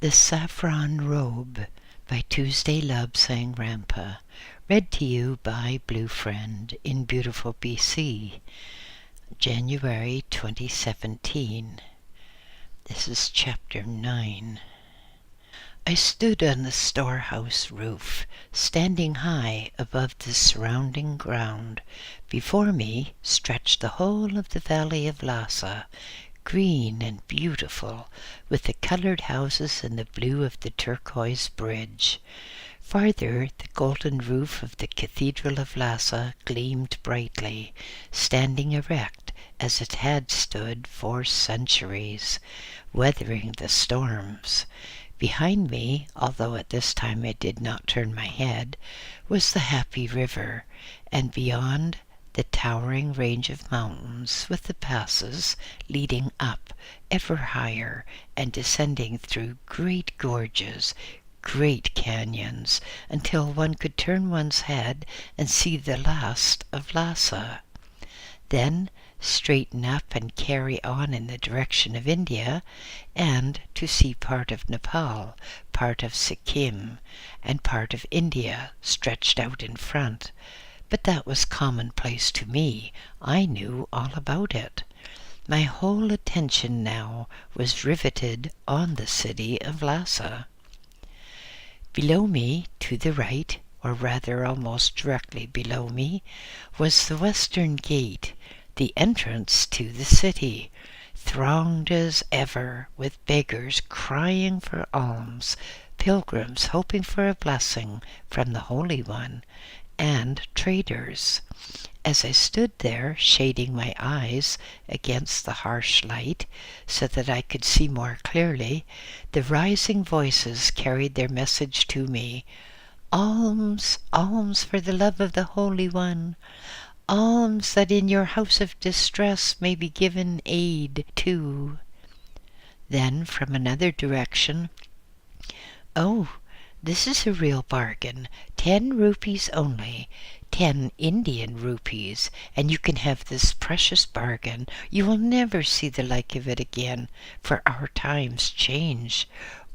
The Saffron Robe by Tuesday Love sang Rampa. Read to you by BlueFriend in beautiful BC, January 2017. This is chapter 9. I stood on the storehouse roof, standing high above the surrounding ground. Before me stretched the whole of the valley of Lhasa, green and beautiful, with the colored houses and the blue of the turquoise bridge. Farther, the golden roof of the Cathedral of Lhasa gleamed brightly, standing erect as it had stood for centuries, weathering the storms. Behind me, although at this time I did not turn my head, was the happy river, and beyond, the towering range of mountains with the passes leading up ever higher and descending through great gorges, great canyons, until one could turn one's head and see the last of Lhasa. Then straighten up and carry on in the direction of India, and to see part of Nepal, part of Sikkim, and part of India stretched out in front. But that was commonplace to me. I knew all about it. My whole attention now was riveted on the city of Lhasa. Below me, to the right, or rather almost directly below me, was the western gate, the entrance to the city, thronged as ever with beggars crying for alms, pilgrims hoping for a blessing from the Holy One, and traders. As I stood there, shading my eyes against the harsh light so that I could see more clearly, the rising voices carried their message to me. Alms, alms for the love of the Holy One. Alms that in your house of distress may be given aid too. Then from another direction, oh, this is a real bargain. 10 rupees only, 10 Indian rupees, and you can have this precious bargain. You will never see the like of it again, for our times change.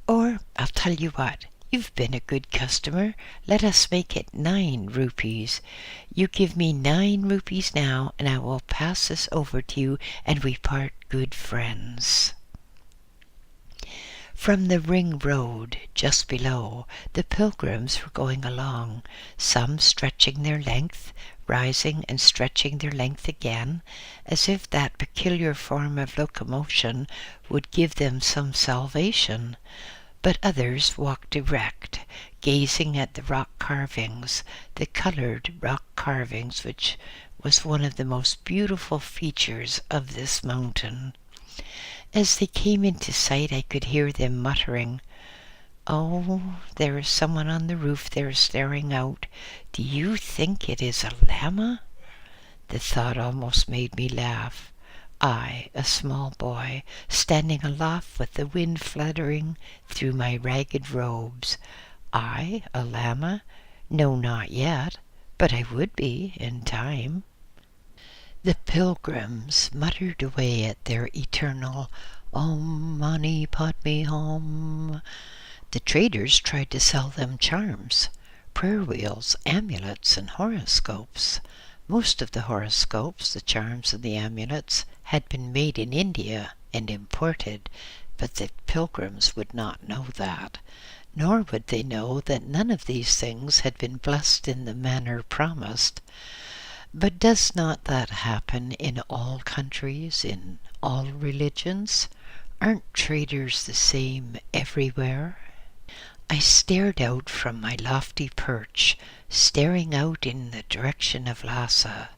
Or, I'll tell you what, you've been a good customer. Let us make it 9 rupees. You give me 9 rupees now, and I will pass this over to you, and we part good friends. From the ring road just below, the pilgrims were going along, some stretching their length, rising and stretching their length again, as if that peculiar form of locomotion would give them some salvation. But others walked erect, gazing at the rock carvings, the colored rock carvings, which was one of the most beautiful features of this mountain. As they came into sight, I could hear them muttering, "Oh, there is someone on the roof there staring out. Do you think it is a lama?" The thought almost made me laugh. I, a small boy, standing aloft with the wind fluttering through my ragged robes. I, a lama? No, not yet, but I would be in time. The pilgrims muttered away at their eternal Om Mani Padme Hum. The traders tried to sell them charms, prayer wheels, amulets, and horoscopes. Most of the horoscopes, the charms, and the amulets had been made in India and imported, but the pilgrims would not know that, nor would they know that none of these things had been blessed in the manner promised. But does not that happen in all countries, in all religions? Aren't traders the same everywhere? I stared out from my lofty perch, staring out in the direction of Lhasa,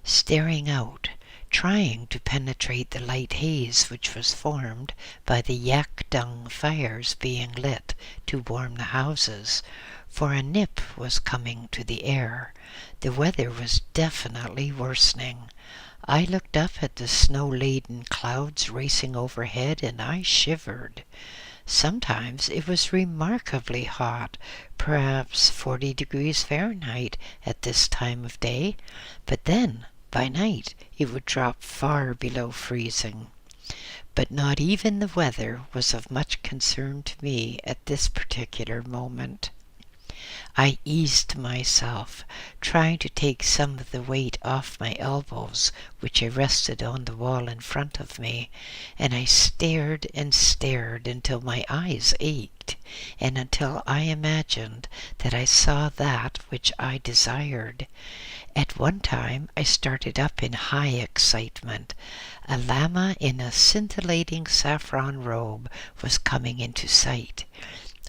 staring out, trying to penetrate the light haze which was formed by the yak dung fires being lit to warm the houses, for a nip was coming to the air. The weather was definitely worsening. I looked up at the snow-laden clouds racing overhead, and I shivered. Sometimes it was remarkably hot, perhaps 40 degrees Fahrenheit at this time of day, but then, by night, it would drop far below freezing. But not even the weather was of much concern to me at this particular moment. I eased myself, trying to take some of the weight off my elbows, which I rested on the wall in front of me, and I stared and stared until my eyes ached, and until I imagined that I saw that which I desired. At one time I started up in high excitement. A lama in a scintillating saffron robe was coming into sight.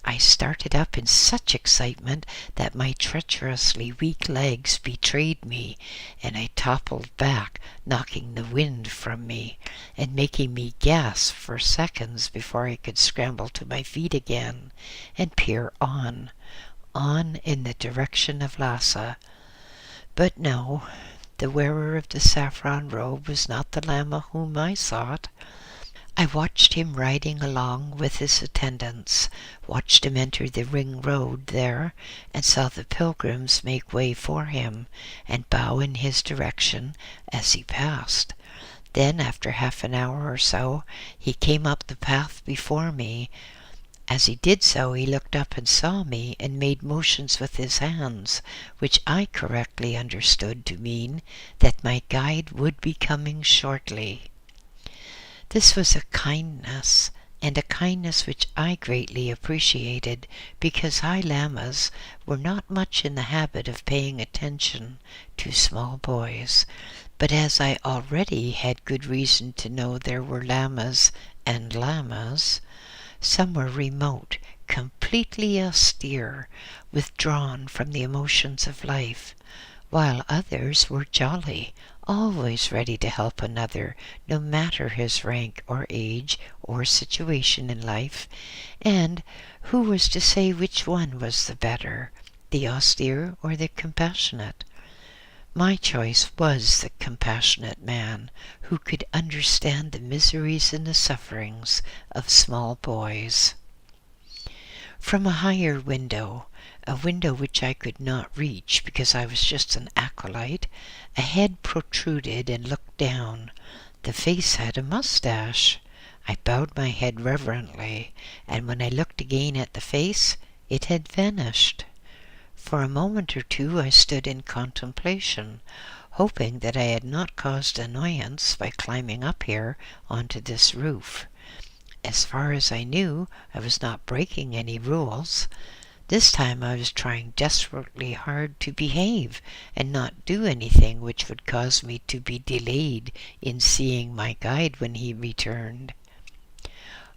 I started up in such excitement that my treacherously weak legs betrayed me, and I toppled back, knocking the wind from me, and making me gasp for seconds before I could scramble to my feet again and peer on in the direction of Lhasa. But no, the wearer of the saffron robe was not the Lama whom I sought. I watched him riding along with his attendants, watched him enter the ring road there, and saw the pilgrims make way for him and bow in his direction as he passed. Then, after half an hour or so, he came up the path before me. As he did so, he looked up and saw me and made motions with his hands, which I correctly understood to mean that my guide would be coming shortly. This was a kindness, and a kindness which I greatly appreciated, because high lamas were not much in the habit of paying attention to small boys. But as I already had good reason to know there were lamas and lamas, some were remote, completely austere, withdrawn from the emotions of life, while others were jolly, always ready to help another, no matter his rank or age or situation in life. And who was to say which one was the better, the austere or the compassionate? My choice was the compassionate man, who could understand the miseries and the sufferings of small boys. From a higher window, a window which I could not reach because I was just an acolyte, a head protruded and looked down. The face had a mustache. I bowed my head reverently, and when I looked again at the face, it had vanished. For a moment or two I stood in contemplation, hoping that I had not caused annoyance by climbing up here onto this roof. As far as I knew, I was not breaking any rules. This time I was trying desperately hard to behave and not do anything which would cause me to be delayed in seeing my guide when he returned.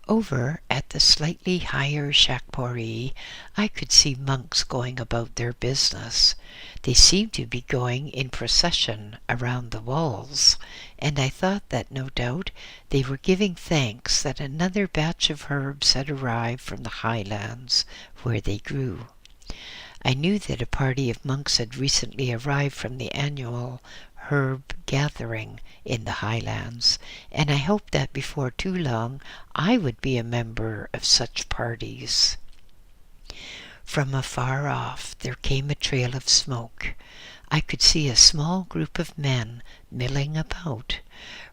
Over at the slightly higher Shakpuri, I could see monks going about their business. They seemed to be going in procession around the walls, and I thought that no doubt they were giving thanks that another batch of herbs had arrived from the highlands where they grew. I knew that a party of monks had recently arrived from the annual herb gathering in the highlands, and I hoped that before too long I would be a member of such parties. From afar off there came a trail of smoke. I could see a small group of men milling about.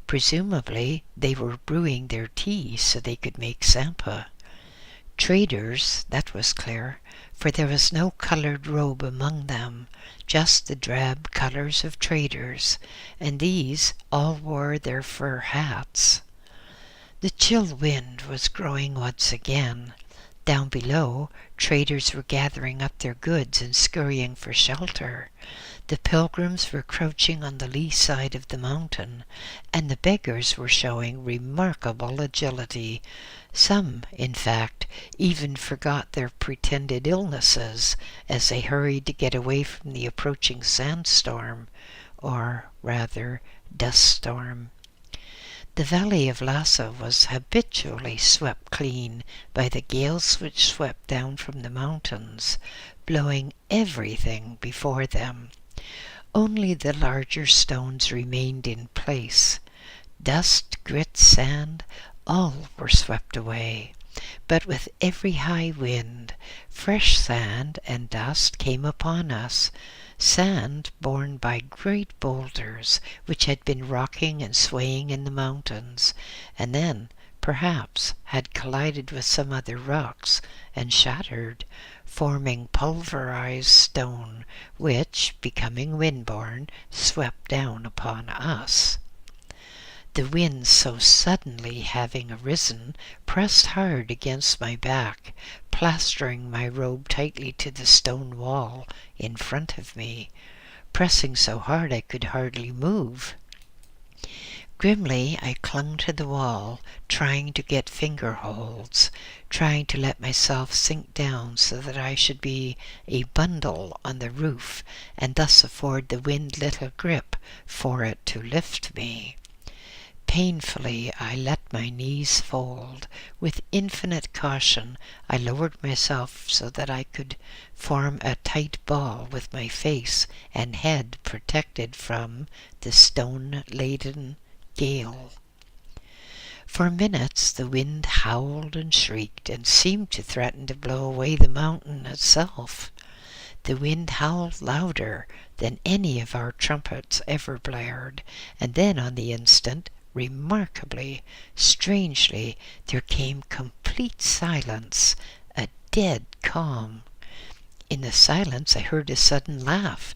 Presumably they were brewing their tea so they could make sampa. Traders, that was clear, for there was no colored robe among them, just the drab colors of traders, and these all wore their fur hats. The chill wind was growing once again. Down below, traders were gathering up their goods and scurrying for shelter. The pilgrims were crouching on the lee side of the mountain, and the beggars were showing remarkable agility. Some, in fact, even forgot their pretended illnesses as they hurried to get away from the approaching sandstorm, or rather dust storm. The valley of Lhasa was habitually swept clean by the gales which swept down from the mountains, blowing everything before them. Only the larger stones remained in place. Dust, grit, sand, all were swept away. But with every high wind, fresh sand and dust came upon us, sand borne by great boulders which had been rocking and swaying in the mountains, and then perhaps had collided with some other rocks and shattered, forming pulverized stone, which, becoming windborne, swept down upon us. The wind, so suddenly having arisen, pressed hard against my back, plastering my robe tightly to the stone wall in front of me, pressing so hard I could hardly move. Grimly I clung to the wall, trying to get finger holds, trying to let myself sink down so that I should be a bundle on the roof and thus afford the wind little grip for it to lift me. Painfully I let my knees fold. With infinite caution I lowered myself so that I could form a tight ball with my face and head protected from the stone-laden gale. For minutes the wind howled and shrieked and seemed to threaten to blow away the mountain itself. The wind howled louder than any of our trumpets ever blared, and then on the instant, remarkably, strangely, there came complete silence, a dead calm. In the silence I heard a sudden laugh,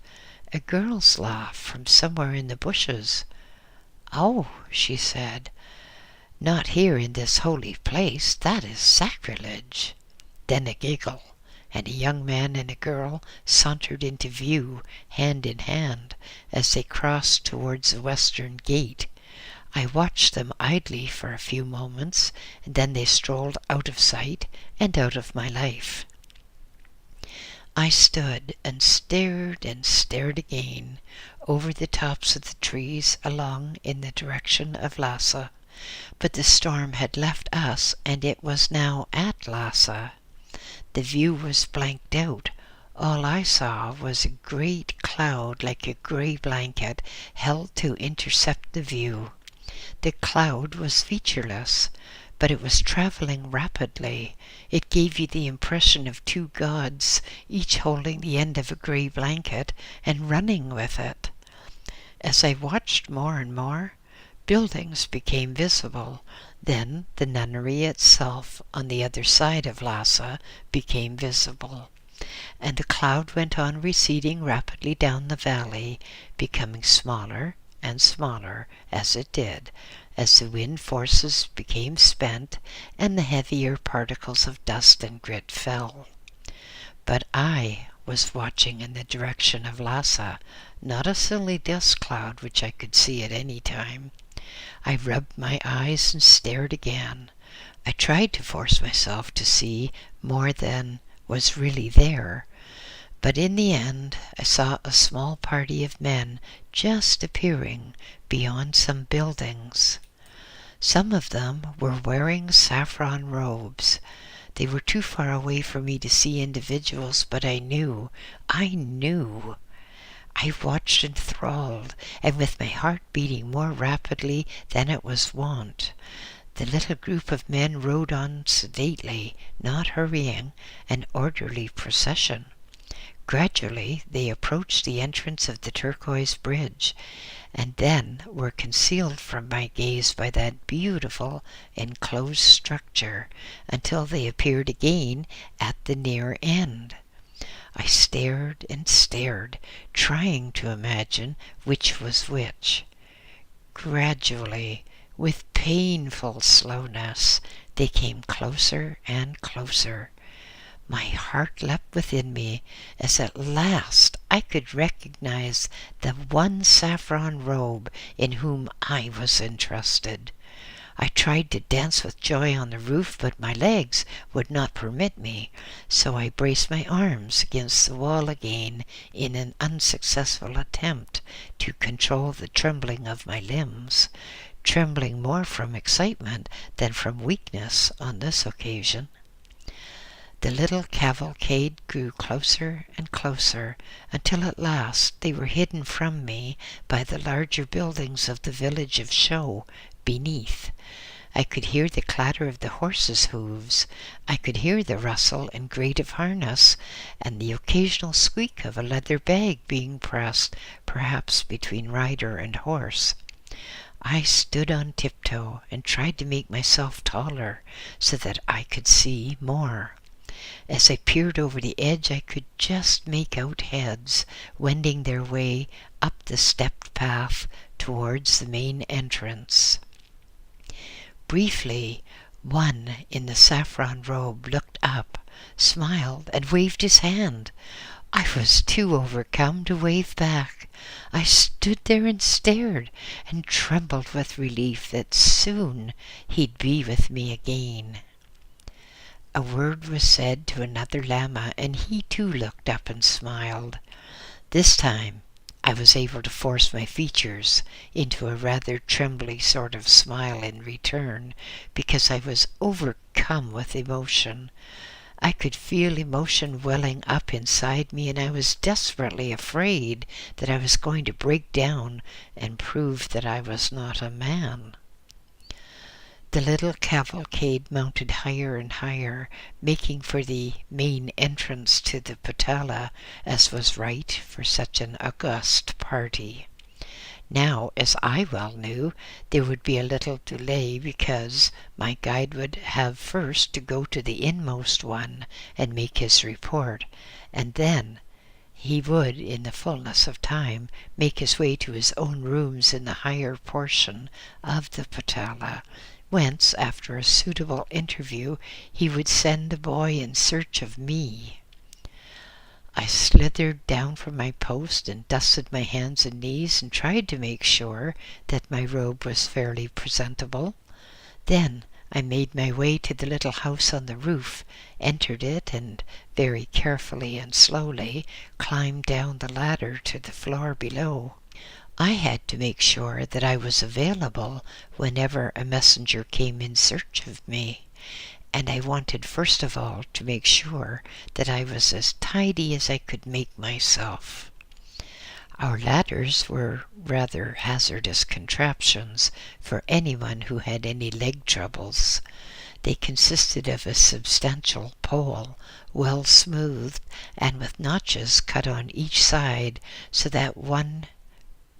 a girl's laugh from somewhere in the bushes. "Oh," she said, "not here in this holy place, that is sacrilege." Then a giggle, and a young man and a girl sauntered into view, hand in hand, as they crossed towards the western gate. I watched them idly for a few moments, and then they strolled out of sight and out of my life. I stood and stared again, over the tops of the trees along in the direction of Lhasa. But the storm had left us, and it was now at Lhasa. The view was blanked out. All I saw was a great cloud like a grey blanket held to intercept the view. The cloud was featureless, but it was travelling rapidly. It gave you the impression of two gods, each holding the end of a grey blanket and running with it. As I watched more and more, buildings became visible. Then the nunnery itself on the other side of Lhasa became visible, and the cloud went on receding rapidly down the valley, becoming smaller and smaller as it did, as the wind forces became spent and the heavier particles of dust and grit fell. But I was watching in the direction of Lhasa, not a silly dust cloud which I could see at any time. I rubbed my eyes and stared again. I tried to force myself to see more than was really there, but in the end I saw a small party of men just appearing beyond some buildings. Some of them were wearing saffron robes. They were too far away for me to see individuals, but I knew. I watched enthralled, and with my heart beating more rapidly than it was wont. The little group of men rode on sedately, not hurrying, an orderly procession. Gradually they approached the entrance of the turquoise bridge, and then were concealed from my gaze by that beautiful enclosed structure until they appeared again at the near end. I stared and stared, trying to imagine which was which. Gradually, with painful slowness, they came closer and closer. My heart leapt within me as at last I could recognize the one saffron robe in whom I was interested. I tried to dance with joy on the roof, but my legs would not permit me, so I braced my arms against the wall again in an unsuccessful attempt to control the trembling of my limbs, trembling more from excitement than from weakness on this occasion. The little cavalcade grew closer and closer, until at last they were hidden from me by the larger buildings of the village of Show beneath. I could hear the clatter of the horses' hooves. I could hear the rustle and grate of harness, and the occasional squeak of a leather bag being pressed, perhaps between rider and horse. I stood on tiptoe and tried to make myself taller so that I could see more. As I peered over the edge, I could just make out heads wending their way up the stepped path towards the main entrance. Briefly, one in the saffron robe looked up, smiled, and waved his hand. I was too overcome to wave back. I stood there and stared, and trembled with relief that soon he'd be with me again. A word was said to another lama, and he too looked up and smiled. This time I was able to force my features into a rather trembly sort of smile in return, because I was overcome with emotion. I could feel emotion welling up inside me, and I was desperately afraid that I was going to break down and prove that I was not a man. The little cavalcade mounted higher and higher, making for the main entrance to the patala, as was right for such an august party. Now, as I well knew, there would be a little delay, because my guide would have first to go to the inmost one and make his report, and then he would, in the fullness of time, make his way to his own rooms in the higher portion of the patala, whence, after a suitable interview, he would send a boy in search of me. I slithered down from my post and dusted my hands and knees and tried to make sure that my robe was fairly presentable. Then I made my way to the little house on the roof, entered it, and very carefully and slowly climbed down the ladder to the floor below. I had to make sure that I was available whenever a messenger came in search of me, and I wanted first of all to make sure that I was as tidy as I could make myself. Our ladders were rather hazardous contraptions for anyone who had any leg troubles. They consisted of a substantial pole, well smoothed, and with notches cut on each side, so that one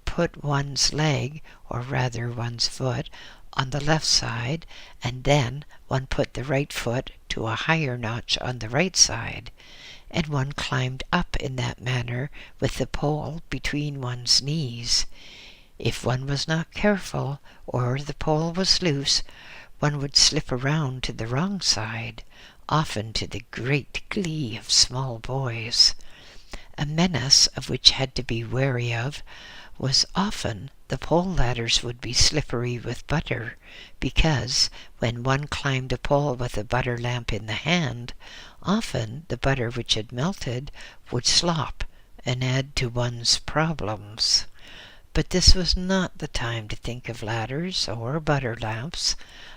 put one's leg, or rather one's foot, on the left side, and then one put the right foot to a higher notch on the right side, and one climbed up in that manner with the pole between one's knees. If one was not careful, or the pole was loose, one would slip around to the wrong side, often to the great glee of small boys. A menace of which had to be wary of was often the pole ladders would be slippery with butter, because when one climbed a pole with a butter lamp in the hand, often the butter which had melted would slop and add to one's problems. But this was not the time to think of ladders or butter lamps.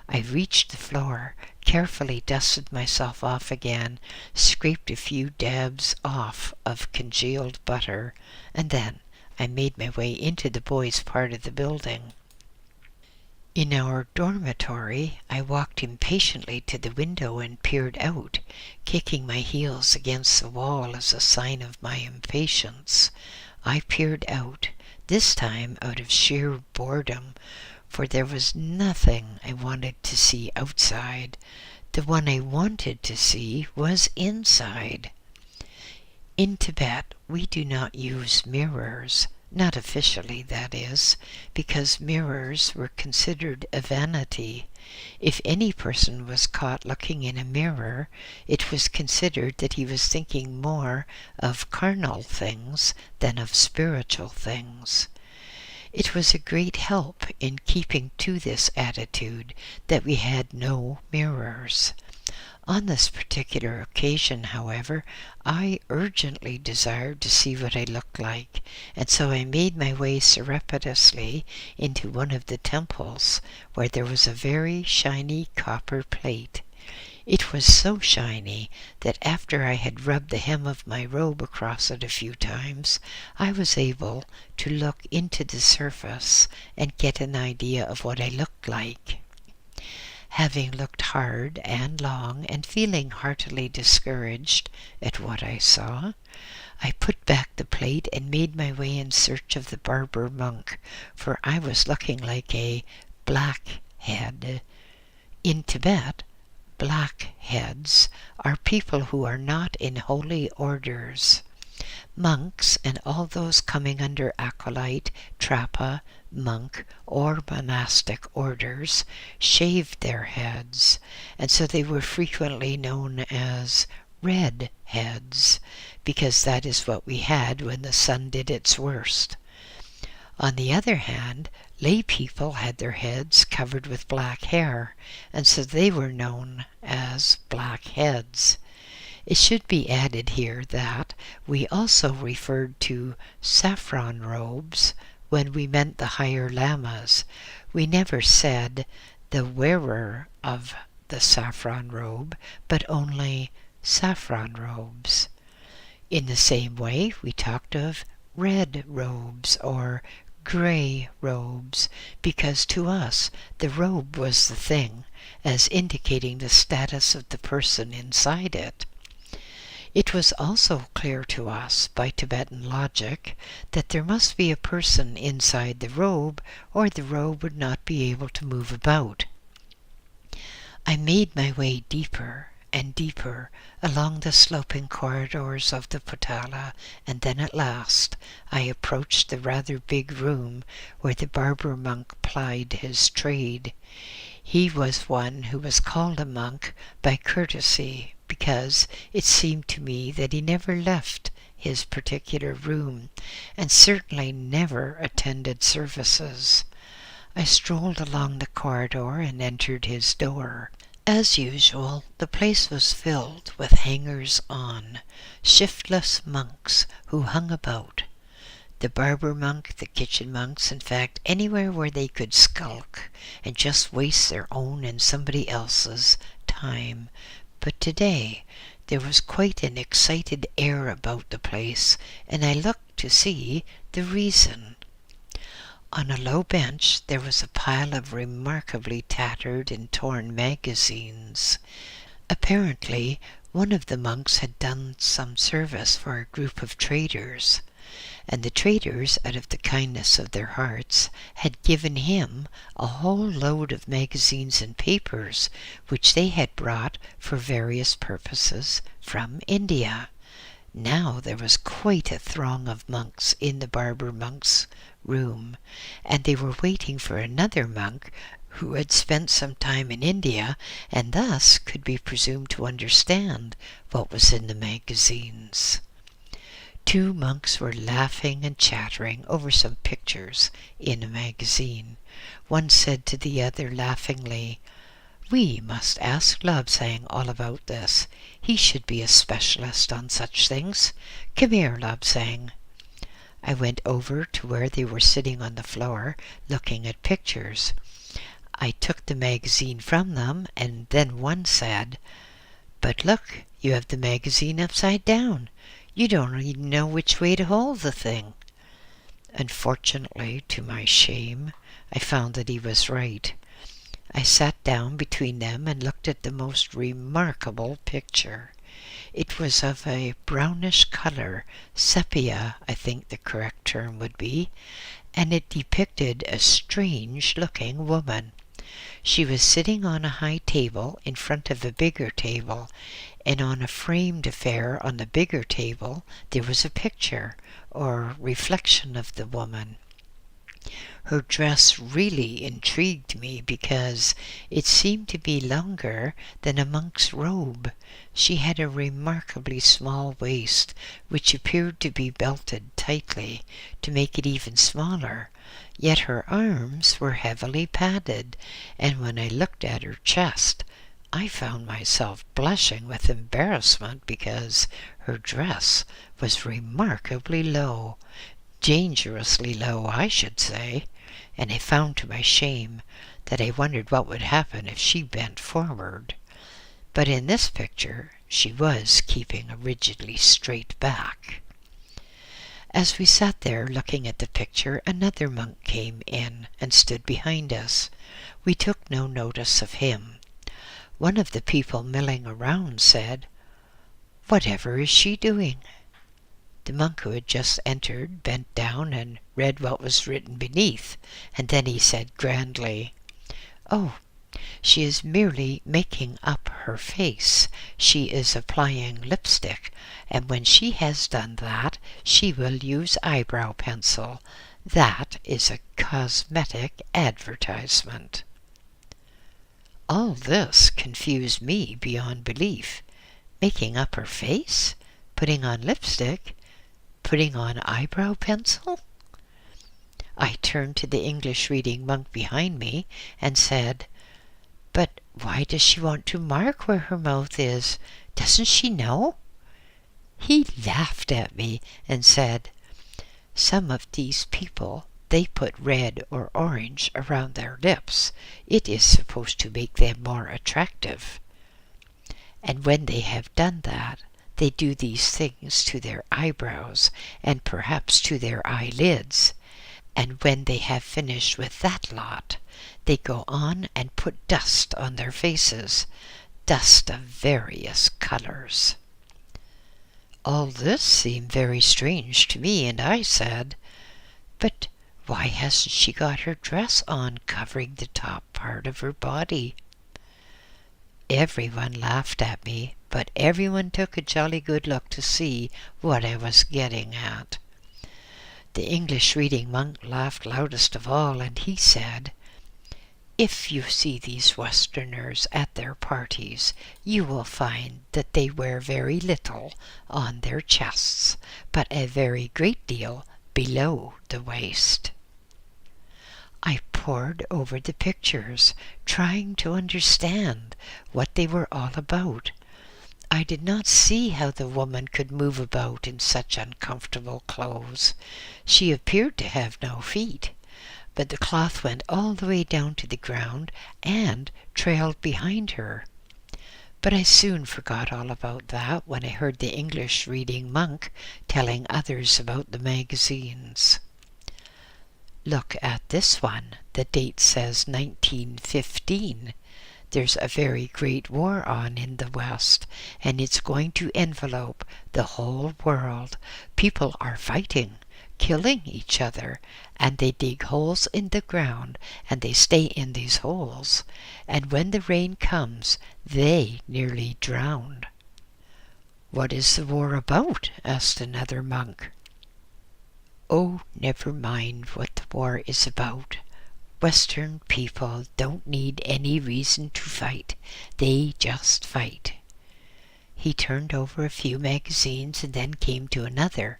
I reached the floor, carefully dusted myself off again, scraped a few dabs off of congealed butter, and then I made my way into the boys' part of the building. In our dormitory, I walked impatiently to the window and peered out, kicking my heels against the wall as a sign of my impatience. I peered out, this time out of sheer boredom, for there was nothing I wanted to see outside. The one I wanted to see was inside. In Tibet, we do not use mirrors, not officially, that is, because mirrors were considered a vanity. If any person was caught looking in a mirror, it was considered that he was thinking more of carnal things than of spiritual things. It was a great help in keeping to this attitude that we had no mirrors. On this particular occasion, however, I urgently desired to see what I looked like, and so I made my way surreptitiously into one of the temples, where there was a very shiny copper plate. It was so shiny that after I had rubbed the hem of my robe across it a few times, I was able to look into the surface and get an idea of what I looked like. Having looked hard and long and feeling heartily discouraged at what I saw, I put back the plate and made my way in search of the barber monk, for I was looking like a blackhead. In Tibet, blackheads are people who are not in holy orders. Monks and all those coming under acolyte, trappa, monk, or monastic orders shaved their heads, and so they were frequently known as red heads, because that is what we had when the sun did its worst. On the other hand, lay people had their heads covered with black hair, and so they were known as blackheads. It should be added here that we also referred to saffron robes when we meant the higher lamas. We never said the wearer of the saffron robe, but only saffron robes. In the same way, we talked of red robes or gray robes, because to us the robe was the thing, as indicating the status of the person inside it. It was also clear to us by Tibetan logic that there must be a person inside the robe, or the robe would not be able to move about. I made my way deeper and deeper along the sloping corridors of the Potala, and then at last I approached the rather big room where the barber monk plied his trade. He was one who was called a monk by courtesy, because it seemed to me that he never left his particular room, and certainly never attended services. I strolled along the corridor and entered his door. As usual, the place was filled with hangers-on, shiftless monks who hung about. The barber monk, the kitchen monks, in fact, anywhere where they could skulk and just waste their own and somebody else's time. But today there was quite an excited air about the place, and I looked to see the reason. On a low bench there was a pile of remarkably tattered and torn magazines. Apparently, one of the monks had done some service for a group of traders, and the traders, out of the kindness of their hearts, had given him a whole load of magazines and papers which they had brought for various purposes from India. Now there was quite a throng of monks in the barber monk's room, and they were waiting for another monk who had spent some time in India and thus could be presumed to understand what was in the magazines. Two monks were laughing and chattering over some pictures in a magazine. One said to the other laughingly, "We must ask Lobsang all about this. He should be a specialist on such things. Come here, Lobsang." I went over to where they were sitting on the floor, looking at pictures. I took the magazine from them, and then one said, "But look, you have the magazine upside down. You don't even know which way to hold the thing." Unfortunately, to my shame, I found that he was right. I sat down between them and looked at the most remarkable picture. It was of a brownish color, sepia, I think the correct term would be, and it depicted a strange-looking woman. She was sitting on a high table in front of a bigger table, and on a framed affair on the bigger table there was a picture, or reflection of the woman. Her dress really intrigued me because it seemed to be longer than a monk's robe. She had a remarkably small waist, which appeared to be belted tightly to make it even smaller, yet her arms were heavily padded, and when I looked at her chest, I found myself blushing with embarrassment because her dress was remarkably low, dangerously low, I should say, and I found to my shame that I wondered what would happen if she bent forward. But in this picture she was keeping a rigidly straight back. As we sat there looking at the picture, another monk came in and stood behind us. We took no notice of him. One of the people milling around said, "Whatever is she doing?" The monk who had just entered bent down and read what was written beneath, and then he said grandly, "Oh, she is merely making up her face. She is applying lipstick, and when she has done that, she will use eyebrow pencil. That is a cosmetic advertisement." All this confused me beyond belief. Making up her face? Putting on lipstick? Putting on eyebrow pencil? I turned to the English reading monk behind me and said, "But why does she want to mark where her mouth is? Doesn't she know?" He laughed at me and said, "Some of these people, they put red or orange around their lips. It is supposed to make them more attractive. And when they have done that, they do these things to their eyebrows and perhaps to their eyelids. And when they have finished with that lot, they go on and put dust on their faces, dust of various colors." All this seemed very strange to me, and I said, "But why hasn't she got her dress on covering the top part of her body?" Everyone laughed at me, but everyone took a jolly good look to see what I was getting at. The English reading monk laughed loudest of all, and he said, "If you see these Westerners at their parties, you will find that they wear very little on their chests, but a very great deal below the waist." I pored over the pictures, trying to understand what they were all about. I did not see how the woman could move about in such uncomfortable clothes. She appeared to have no feet, but the cloth went all the way down to the ground and trailed behind her. But I soon forgot all about that when I heard the English reading monk telling others about the magazines. "Look at this one. The date says 1915. There's a very great war on in the West, and it's going to envelope the whole world. People are fighting, killing each other, and they dig holes in the ground, and they stay in these holes, and when the rain comes, they nearly drown." "What is the war about?" asked another monk. "Oh, never mind what the war is about. Western people don't need any reason to fight. They just fight." He turned over a few magazines and then came to another.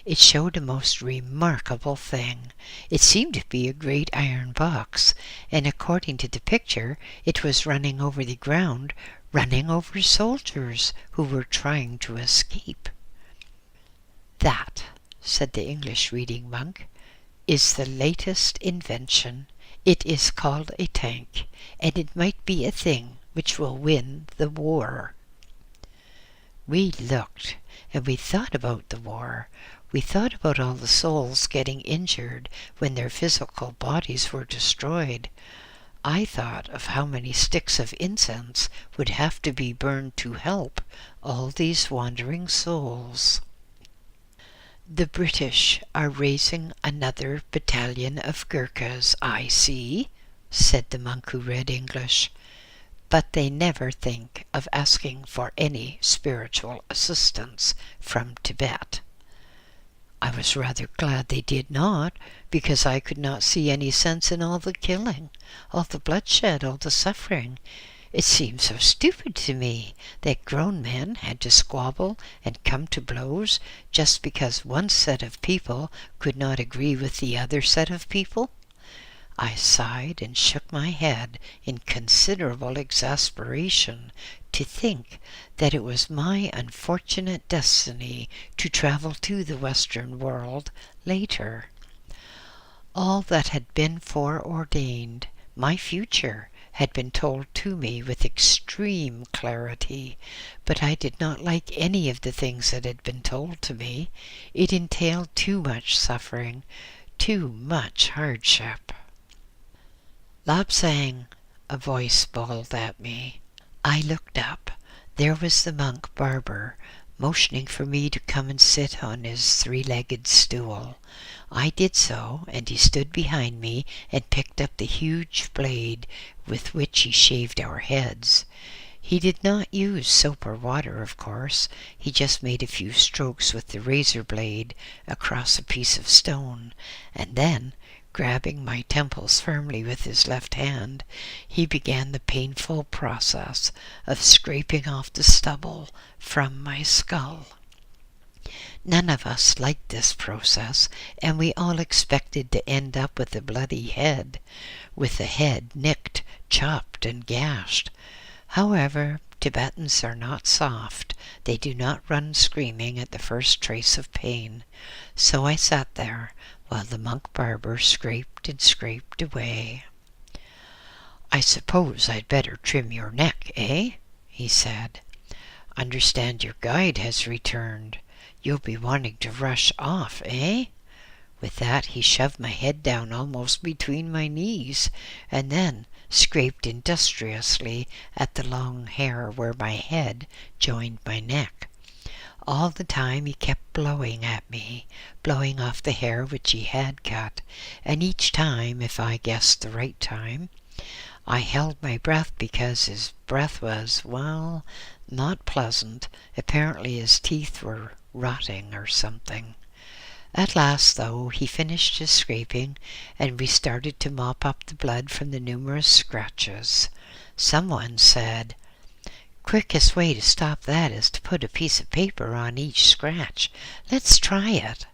It showed a most remarkable thing. It seemed to be a great iron box, and according to the picture, it was running over the ground, running over soldiers who were trying to escape. "That," said the English reading monk, "is the latest invention. It is called a tank, and it might be a thing which will win the war." We looked, and we thought about the war. We thought about all the souls getting injured when their physical bodies were destroyed. I thought of how many sticks of incense would have to be burned to help all these wandering souls. "The British are raising another battalion of Gurkhas, I see," said the monk who read English, "but they never think of asking for any spiritual assistance from Tibet." I was rather glad they did not, because I could not see any sense in all the killing, all the bloodshed, all the suffering. It seemed so stupid to me that grown men had to squabble and come to blows just because one set of people could not agree with the other set of people. I sighed and shook my head in considerable exasperation to think that it was my unfortunate destiny to travel to the Western world later. All that had been foreordained, my future, had been told to me with extreme clarity, but I did not like any of the things that had been told to me. It entailed too much suffering, too much hardship. "Lapsang," a voice bawled at me. I looked up. There was the monk barber, motioning for me to come and sit on his three-legged stool. I did so, and he stood behind me and picked up the huge blade with which he shaved our heads. He did not use soap or water, of course. He just made a few strokes with the razor blade across a piece of stone, and then, grabbing my temples firmly with his left hand, he began the painful process of scraping off the stubble from my skull. None of us liked this process, and we all expected to end up with a bloody head, with the head nicked, chopped, and gashed. However, Tibetans are not soft. They do not run screaming at the first trace of pain. So I sat there while the monk barber scraped and scraped away. "I suppose I'd better trim your neck, eh?" he said. "Understand your guide has returned. You'll be wanting to rush off, eh?" With that he shoved my head down almost between my knees, and then scraped industriously at the long hair where my head joined my neck. All the time he kept blowing at me, blowing off the hair which he had cut, and each time, if I guessed the right time, I held my breath because his breath was, well, not pleasant. Apparently his teeth were rotting or something. At last, though, he finished his scraping, and we started to mop up the blood from the numerous scratches. Someone said, "Quickest way to stop that is to put a piece of paper on each scratch. Let's try it."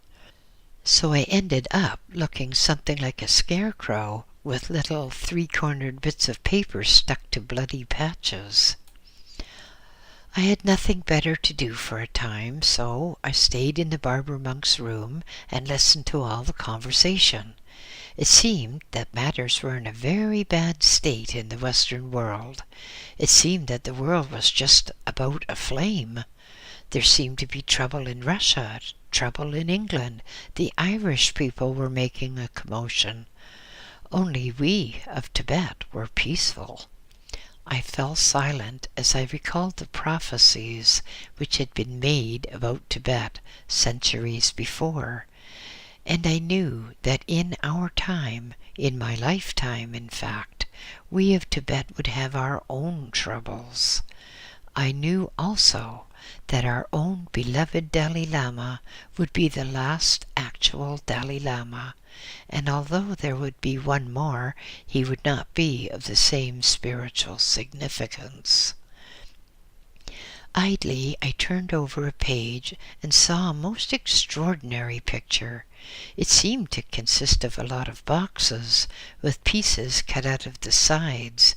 So I ended up looking something like a scarecrow with little three-cornered bits of paper stuck to bloody patches. I had nothing better to do for a time, so I stayed in the barber monk's room and listened to all the conversation. It seemed that matters were in a very bad state in the Western world. It seemed that the world was just about aflame. There seemed to be trouble in Russia, trouble in England. The Irish people were making a commotion. Only we of Tibet were peaceful. I fell silent as I recalled the prophecies which had been made about Tibet centuries before, and I knew that in our time, in my lifetime in fact, we of Tibet would have our own troubles. I knew also that our own beloved Dalai Lama would be the last actual Dalai Lama, and although there would be one more, he would not be of the same spiritual significance. Idly, I turned over a page and saw a most extraordinary picture. It seemed to consist of a lot of boxes, with pieces cut out of the sides,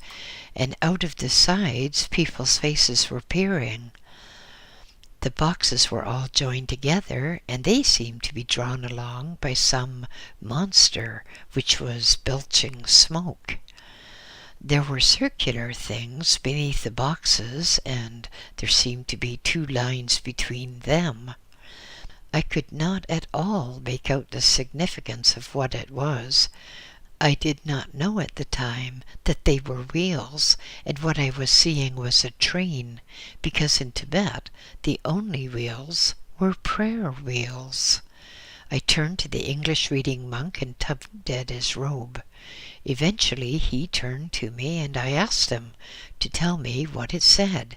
and out of the sides people's faces were peering. The boxes were all joined together, and they seemed to be drawn along by some monster which was belching smoke. There were circular things beneath the boxes, and there seemed to be two lines between them. I could not at all make out the significance of what it was. I did not know at the time that they were wheels, and what I was seeing was a train, because in Tibet the only wheels were prayer wheels. I turned to the English-reading monk and tugged at his robe. Eventually he turned to me, and I asked him to tell me what it said.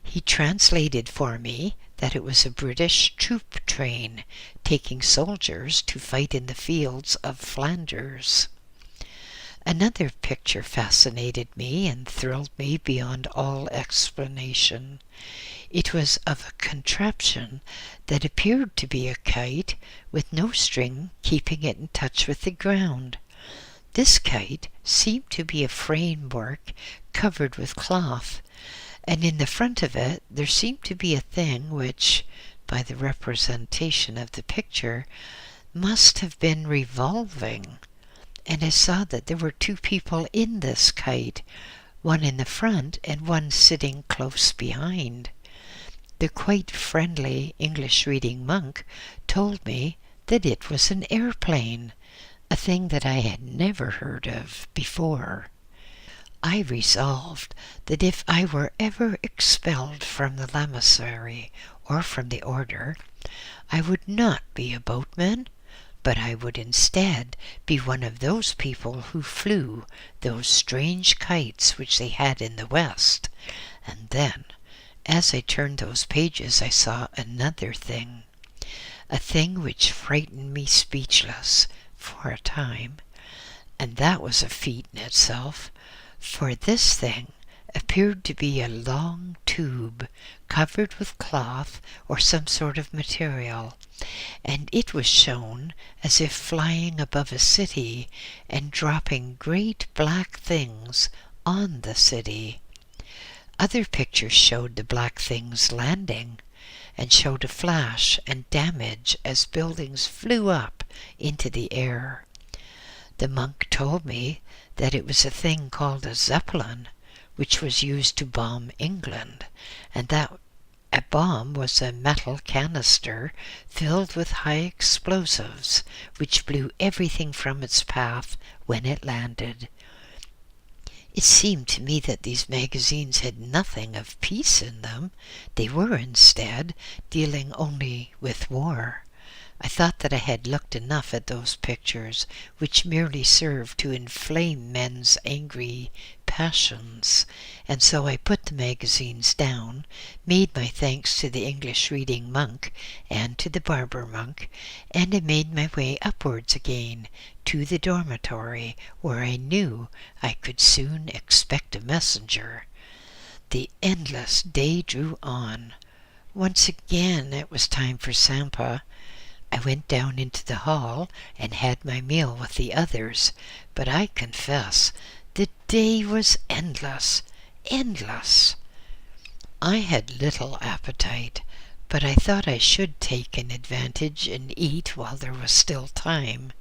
He translated for me that it was a British troop train taking soldiers to fight in the fields of Flanders. Another picture fascinated me and thrilled me beyond all explanation. It was of a contraption that appeared to be a kite with no string keeping it in touch with the ground. This kite seemed to be a framework covered with cloth, and in the front of it there seemed to be a thing which, by the representation of the picture, must have been revolving. And I saw that there were two people in this kite, one in the front and one sitting close behind. The quite friendly English-reading monk told me that it was an airplane, a thing that I had never heard of before. I resolved that if I were ever expelled from the lamasery or from the order, I would not be a boatman, but I would instead be one of those people who flew those strange kites which they had in the West. And then, as I turned those pages, I saw another thing, a thing which frightened me speechless for a time, and that was a feat in itself, for this thing appeared to be a long tube covered with cloth or some sort of material, and it was shown as if flying above a city and dropping great black things on the city. Other pictures showed the black things landing, and showed a flash and damage as buildings flew up into the air. The monk told me that it was a thing called a zeppelin, which was used to bomb England, and that a bomb was a metal canister filled with high explosives, which blew everything from its path when it landed. It seemed to me that these magazines had nothing of peace in them. They were, instead, dealing only with war. I thought that I had looked enough at those pictures, which merely served to inflame men's angry passions, and so I put the magazines down, made my thanks to the English reading monk and to the barber monk, and I made my way upwards again to the dormitory, where I knew I could soon expect a messenger. The endless day drew on. Once again it was time for Sampa. I went down into the hall and had my meal with the others, but I confess the day was endless, endless. I had little appetite, but I thought I should take an advantage and eat while there was still time.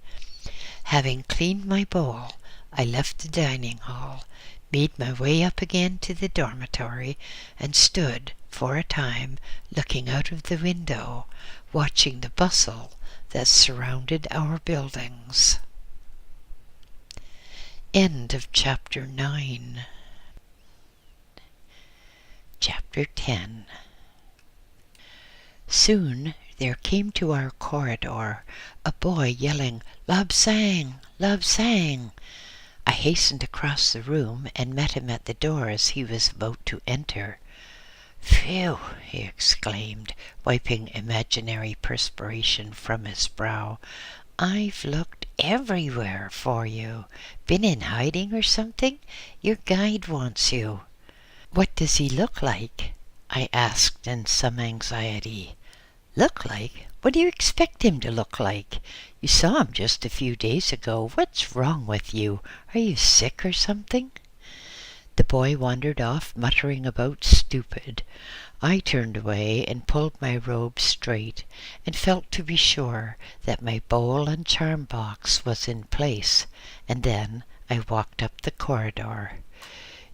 Having cleaned my bowl, I left the dining hall, made my way up again to the dormitory, and stood for a time looking out of the window, watching the bustle that surrounded our buildings. End of chapter 9. Chapter 10. Soon there came to our corridor a boy yelling, "Labsang! Labsang!" I hastened across the room and met him at the door as he was about to enter. "Phew!" he exclaimed, wiping imaginary perspiration from his brow. "I've looked everywhere for you. Been in hiding or something? Your guide wants you." "What does he look like?" I asked in some anxiety. "Look like? What do you expect him to look like? You saw him just a few days ago. What's wrong with you? Are you sick or something?" The boy wandered off, muttering about stupid. I turned away and pulled my robe straight, and felt to be sure that my bowl and charm box was in place, and then I walked up the corridor.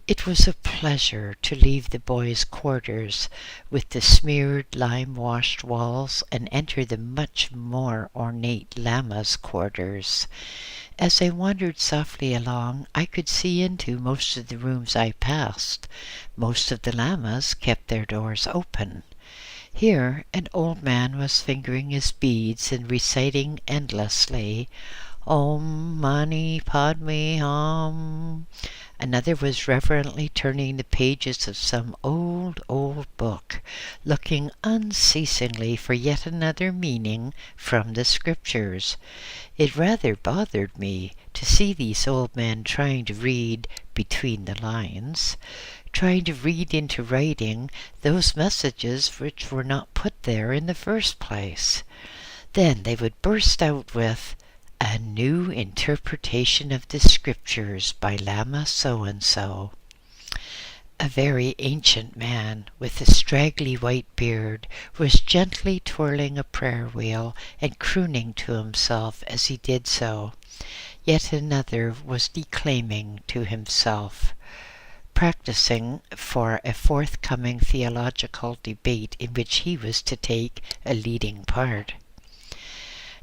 It was a pleasure to leave the boys' quarters with the smeared lime-washed walls and enter the much more ornate lama's quarters. As I wandered softly along, I could see into most of the rooms I passed. Most of the lamas kept their doors open. Here an old man was fingering his beads and reciting endlessly, "Om Mani Padme Hum." Another was reverently turning the pages of some old book, looking unceasingly for yet another meaning from the scriptures. It rather bothered me to see these old men trying to read between the lines, trying to read into writing those messages which were not put there in the first place. Then they would burst out with, "A new interpretation of the scriptures by Lama so-and-so." A very ancient man with a straggly white beard was gently twirling a prayer wheel and crooning to himself as he did so. Yet another was declaiming to himself, practicing for a forthcoming theological debate in which he was to take a leading part.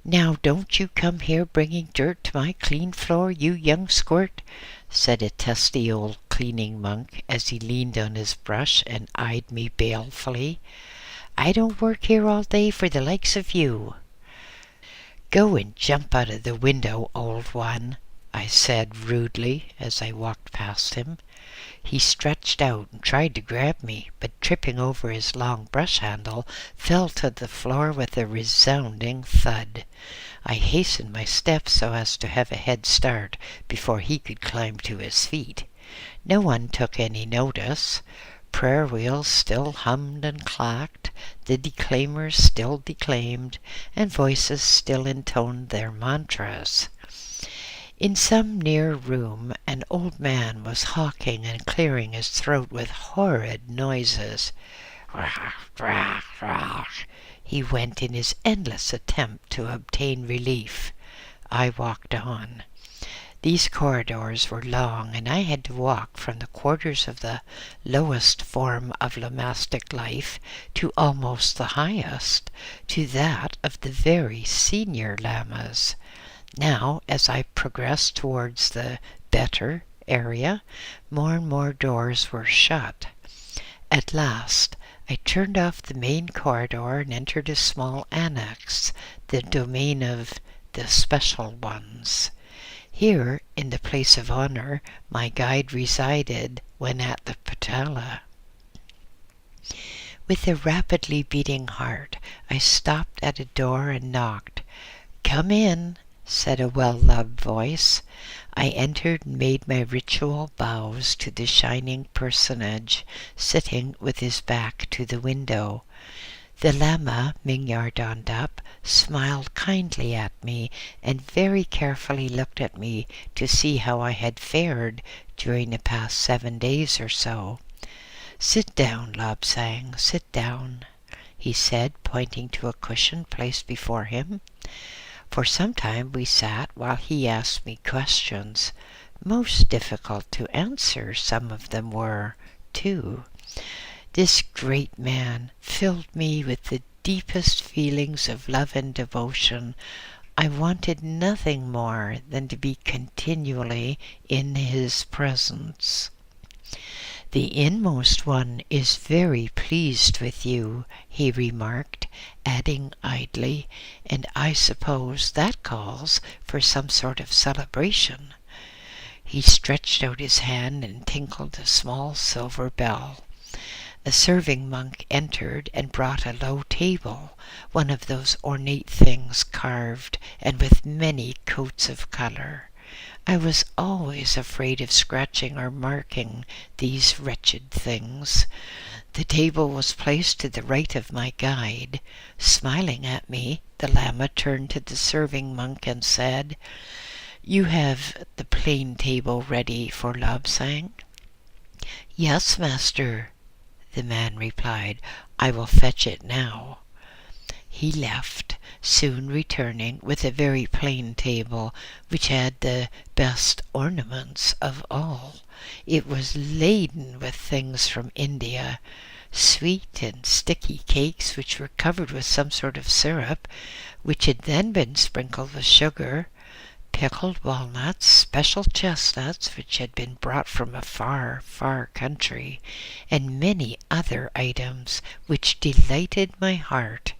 "Now don't you come here bringing dirt to my clean floor, you young squirt," said a testy old cleaning monk as he leaned on his brush and eyed me balefully. "I don't work here all day for the likes of you." "Go and jump out of the window, old one," I said rudely as I walked past him. He stretched out and tried to grab me, but tripping over his long brush handle, fell to the floor with a resounding thud. I hastened my steps so as to have a head start before he could climb to his feet. No one took any notice. Prayer wheels still hummed and clacked, the declaimers still declaimed, and voices still intoned their mantras. In some near room an old man was hawking and clearing his throat with horrid noises. He went in his endless attempt to obtain relief. I walked on. These corridors were long, and I had to walk from the quarters of the lowest form of lamastic life to almost the highest, to that of the very senior lamas. Now, as I progressed towards the better area, more and more doors were shut. At last, I turned off the main corridor and entered a small annex, the domain of the special ones. Here, in the place of honor, my guide resided when at the Patala. With a rapidly beating heart, I stopped at a door and knocked. "Come in," said a well-loved voice. I entered and made my ritual bows to the shining personage sitting with his back to the window. The Lama, Minyardondap, smiled kindly at me and very carefully looked at me to see how I had fared during the past 7 days or so. "Sit down, Lobsang, sit down," he said, pointing to a cushion placed before him. For some time we sat while he asked me questions. Most difficult to answer some of them were, too. This great man filled me with the deepest feelings of love and devotion. I wanted nothing more than to be continually in his presence. "The inmost one is very pleased with you," he remarked, adding idly, "and I suppose that calls for some sort of celebration." He stretched out his hand and tinkled a small silver bell. A serving monk entered and brought a low table, one of those ornate things carved and with many coats of color. I was always afraid of scratching or marking these wretched things. The table was placed to the right of my guide. Smiling at me, the Lama turned to the serving monk and said, "You have the plain table ready for Lobsang?" "Yes, master," the man replied. "I will fetch it now." He left, soon returning with a very plain table, which had the best ornaments of all. It was laden with things from India, sweet and sticky cakes which were covered with some sort of syrup, which had then been sprinkled with sugar, pickled walnuts, special chestnuts which had been brought from a far, far country, and many other items which delighted my heart.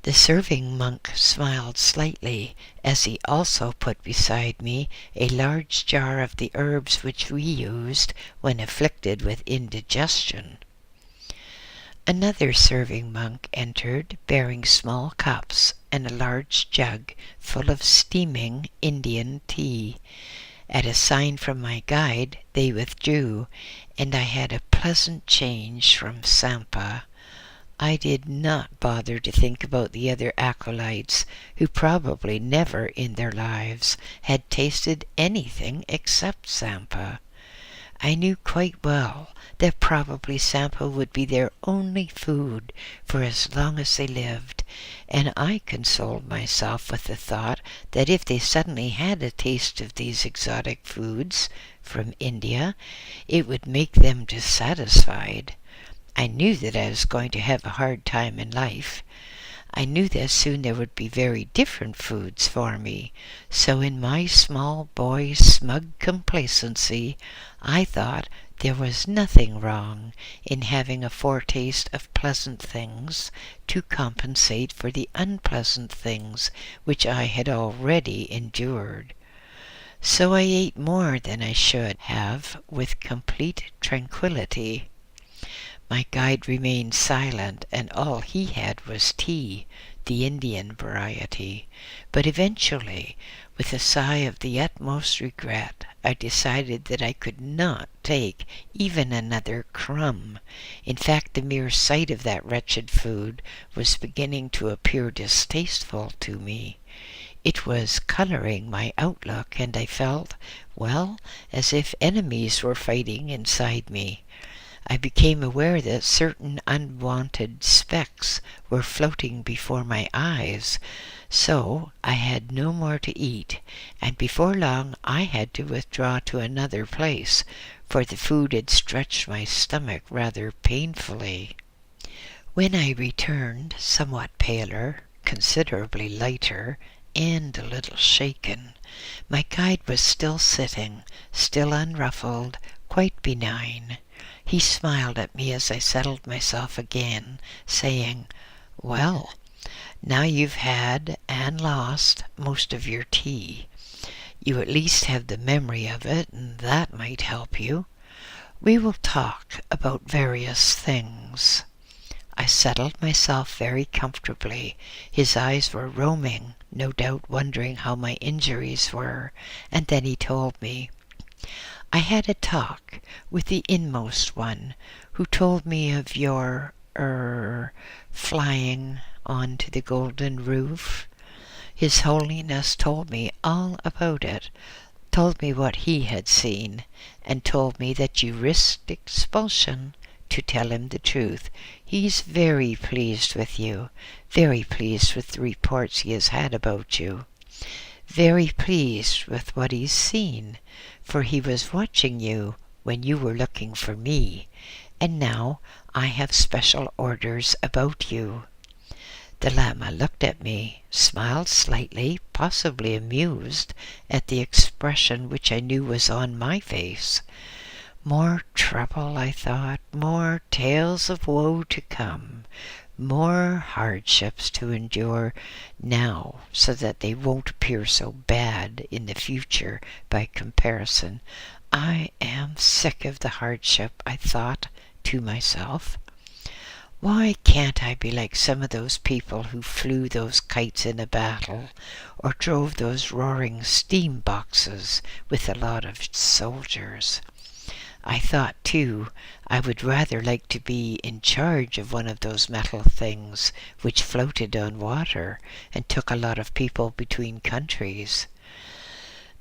The serving monk smiled slightly as he also put beside me a large jar of the herbs which we used when afflicted with indigestion. Another serving monk entered, bearing small cups and a large jug full of steaming Indian tea. At a sign from my guide, they withdrew, and I had a pleasant change from Sampa. I did not bother to think about the other acolytes, who probably never in their lives had tasted anything except Sampa. I knew quite well that probably Sampa would be their only food for as long as they lived, and I consoled myself with the thought that if they suddenly had a taste of these exotic foods from India, it would make them dissatisfied. I knew that I was going to have a hard time in life. I knew that soon there would be very different foods for me, so in my small boy's smug complacency, I thought there was nothing wrong in having a foretaste of pleasant things to compensate for the unpleasant things which I had already endured. So I ate more than I should have with complete tranquillity. My guide remained silent, and all he had was tea, the Indian variety. But eventually, with a sigh of the utmost regret, I decided that I could not take even another crumb. In fact, the mere sight of that wretched food was beginning to appear distasteful to me. It was coloring my outlook, and I felt, well, as if enemies were fighting inside me. I became aware that certain unwanted specks were floating before my eyes, so I had no more to eat, and before long I had to withdraw to another place, for the food had stretched my stomach rather painfully. When I returned, somewhat paler, considerably lighter, and a little shaken, my guide was still sitting, still unruffled, quite benign. He smiled at me as I settled myself again, saying, "Well, now you've had and lost most of your tea, you at least have the memory of it, and that might help you. We will talk about various things." I settled myself very comfortably. His eyes were roaming, no doubt wondering how my injuries were, and then he told me. I had a talk with the inmost one, who told me of your, flying on to the golden roof. His Holiness told me all about it, told me what he had seen, and told me that you risked expulsion to tell him the truth. He's very pleased with you, very pleased with the reports he has had about you. Very pleased with what he's seen, for he was watching you when you were looking for me, and now I have special orders about you. The Lama looked at me, smiled slightly, possibly amused at the expression which I knew was on my face. More trouble, I thought, more tales of woe to come, more hardships to endure now, so that they won't appear so bad in the future by comparison. I am sick of the hardship, I thought to myself. Why can't I be like some of those people who flew those kites in a battle, or drove those roaring steam boxes with a lot of soldiers? I thought, too, I would rather like to be in charge of one of those metal things which floated on water and took a lot of people between countries.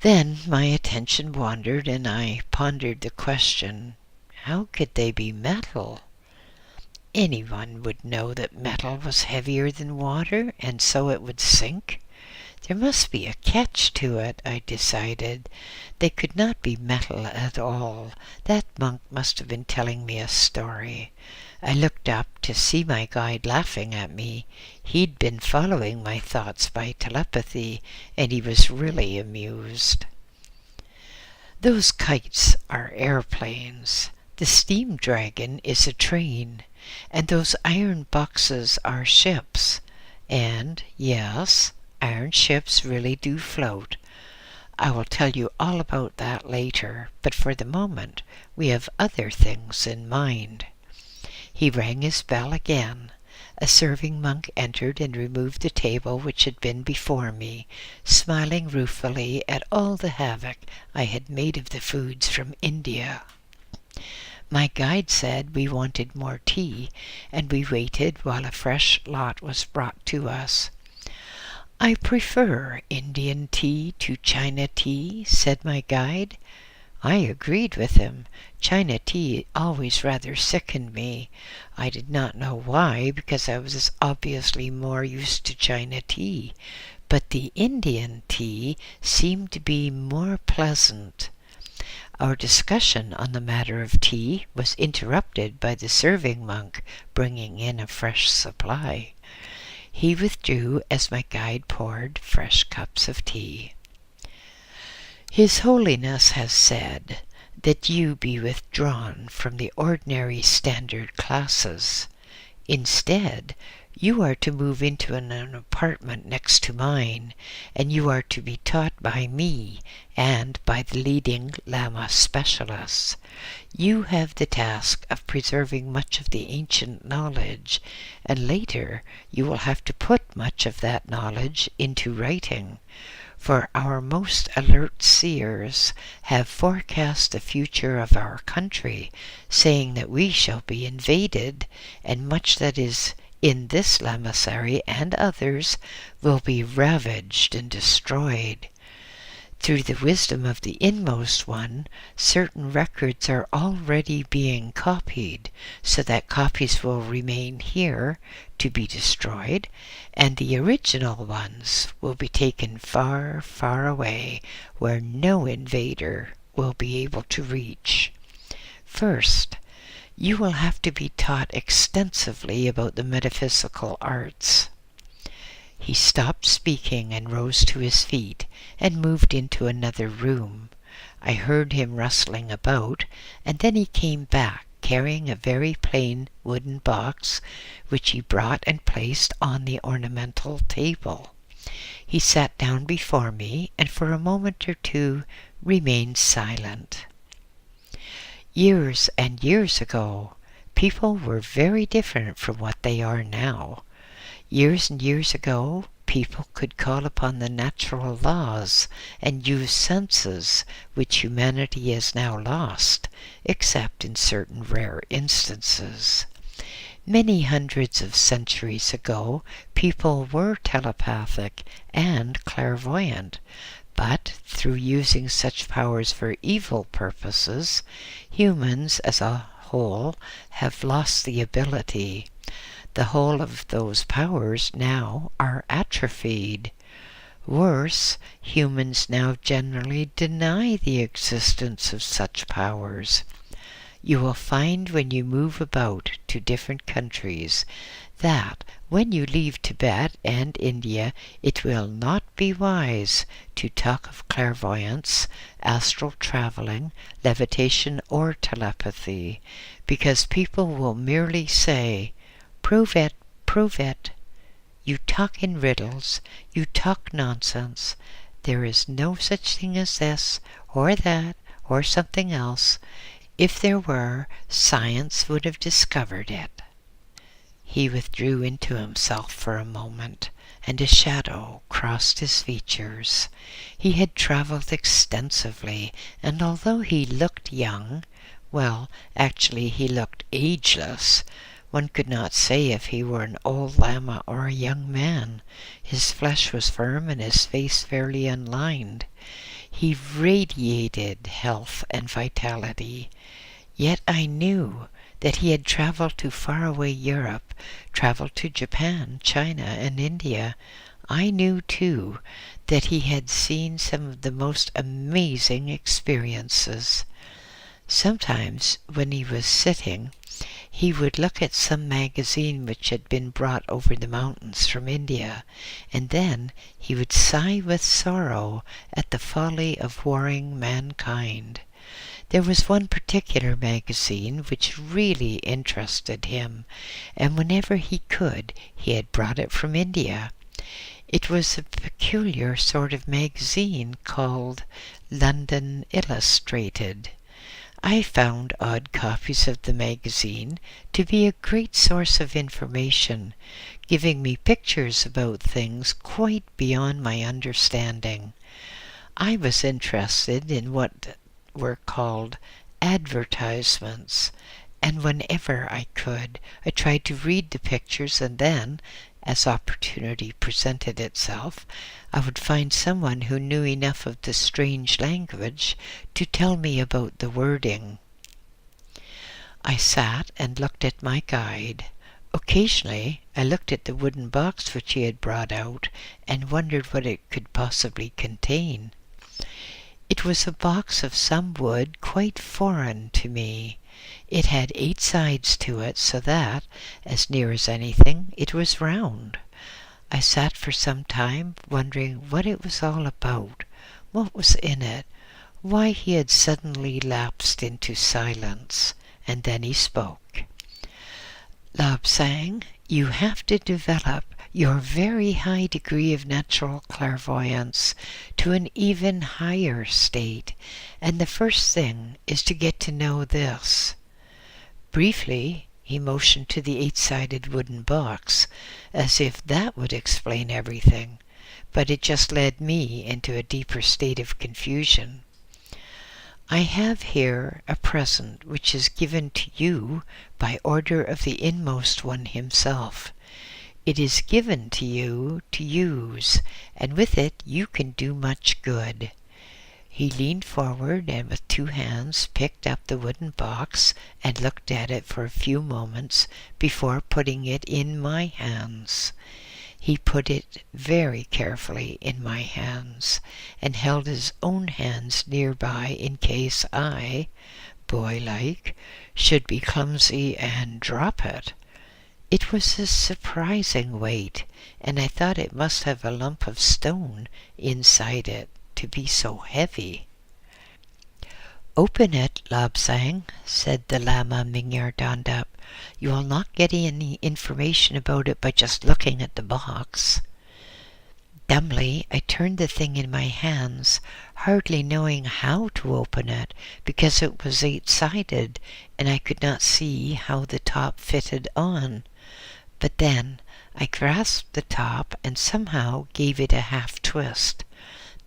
Then my attention wandered, and I pondered the question, how could they be metal? Anyone would know that metal was heavier than water, and so it would sink. There must be a catch to it, I decided. They could not be metal at all. That monk must have been telling me a story. I looked up to see my guide laughing at me. He'd been following my thoughts by telepathy, and he was really amused. Those kites are airplanes. The steam dragon is a train, and those iron boxes are ships. And, yes, iron ships really do float. I will tell you all about that later, but for the moment we have other things in mind. He rang his bell again. A serving monk entered and removed the table which had been before me, smiling ruefully at all the havoc I had made of the foods from India. My guide said we wanted more tea, and we waited while a fresh lot was brought to us. "I prefer Indian tea to China tea," said my guide. I agreed with him. China tea always rather sickened me. I did not know why, because I was obviously more used to China tea, but the Indian tea seemed to be more pleasant. Our discussion on the matter of tea was interrupted by the serving monk bringing in a fresh supply. He withdrew as my guide poured fresh cups of tea. His Holiness has said that you be withdrawn from the ordinary standard classes. Instead, you are to move into an apartment next to mine, and you are to be taught by me and by the leading Lama specialists. You have the task of preserving much of the ancient knowledge, and later you will have to put much of that knowledge into writing. For our most alert seers have forecast the future of our country, saying that we shall be invaded, and much that is in this lamasery and others will be ravaged and destroyed. Through the wisdom of the Inmost One, certain records are already being copied, so that copies will remain here to be destroyed, and the original ones will be taken far, far away, where no invader will be able to reach. First, you will have to be taught extensively about the metaphysical arts. He stopped speaking and rose to his feet and moved into another room. I heard him rustling about, and then he came back carrying a very plain wooden box, which he brought and placed on the ornamental table. He sat down before me and for a moment or two remained silent. Years and years ago, people were very different from what they are now. Years and years ago, people could call upon the natural laws and use senses which humanity has now lost, except in certain rare instances. Many hundreds of centuries ago, people were telepathic and clairvoyant, but through using such powers for evil purposes, humans as a whole have lost the ability. The whole of those powers now are atrophied. Worse, humans now generally deny the existence of such powers. You will find when you move about to different countries that when you leave Tibet and India, it will not be wise to talk of clairvoyance, astral traveling, levitation, or telepathy, because people will merely say, "Prove it, prove it. You talk in riddles, you talk nonsense. There is no such thing as this, or that, or something else. If there were, science would have discovered it." He withdrew into himself for a moment, and a shadow crossed his features. He had traveled extensively, and although he looked young, well, actually he looked ageless. One could not say if he were an old lama or a young man. His flesh was firm and his face fairly unlined. He radiated health and vitality. Yet I knew that he had traveled to faraway Europe, traveled to Japan, China, and India. I knew, too, that he had seen some of the most amazing experiences. Sometimes, when he was sitting, he would look at some magazine which had been brought over the mountains from India, and then he would sigh with sorrow at the folly of warring mankind. There was one particular magazine which really interested him, and whenever he could, he had brought it from India. It was a peculiar sort of magazine called London Illustrated. I found odd copies of the magazine to be a great source of information, giving me pictures about things quite beyond my understanding. I was interested in what were called advertisements, and whenever I could, I tried to read the pictures, and then, as opportunity presented itself, I would find someone who knew enough of the strange language to tell me about the wording. I sat and looked at my guide. Occasionally I looked at the wooden box which he had brought out and wondered what it could possibly contain. It was a box of some wood quite foreign to me. It had 8 sides to it, so that, as near as anything, it was round. I sat for some time wondering what it was all about, what was in it, why he had suddenly lapsed into silence, and then he spoke. Labsang, you have to develop your very high degree of natural clairvoyance to an even higher state, and the first thing is to get to know this. Briefly, he motioned to the 8-sided wooden box, as if that would explain everything, but it just led me into a deeper state of confusion. I have here a present which is given to you by order of the Inmost One himself. It is given to you to use, and with it you can do much good. He leaned forward and with 2 hands picked up the wooden box and looked at it for a few moments before putting it in my hands. He put it very carefully in my hands and held his own hands nearby in case I, boy-like, should be clumsy and drop it. It was a surprising weight, and I thought it must have a lump of stone inside it to be so heavy. "Open it, Labsang," said the Lama Mingyar Dandap. "You will not get any information about it by just looking at the box." Dumbly, I turned the thing in my hands, hardly knowing how to open it, because it was 8-sided, and I could not see how the top fitted on. But then I grasped the top and somehow gave it a half-twist.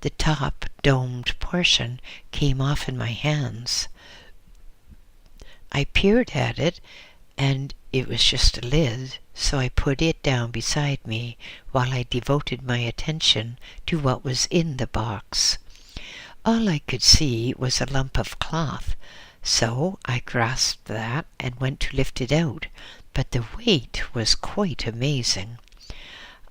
The top domed portion came off in my hands. I peered at it, and it was just a lid, so I put it down beside me while I devoted my attention to what was in the box. All I could see was a lump of cloth, so I grasped that and went to lift it out, but the weight was quite amazing.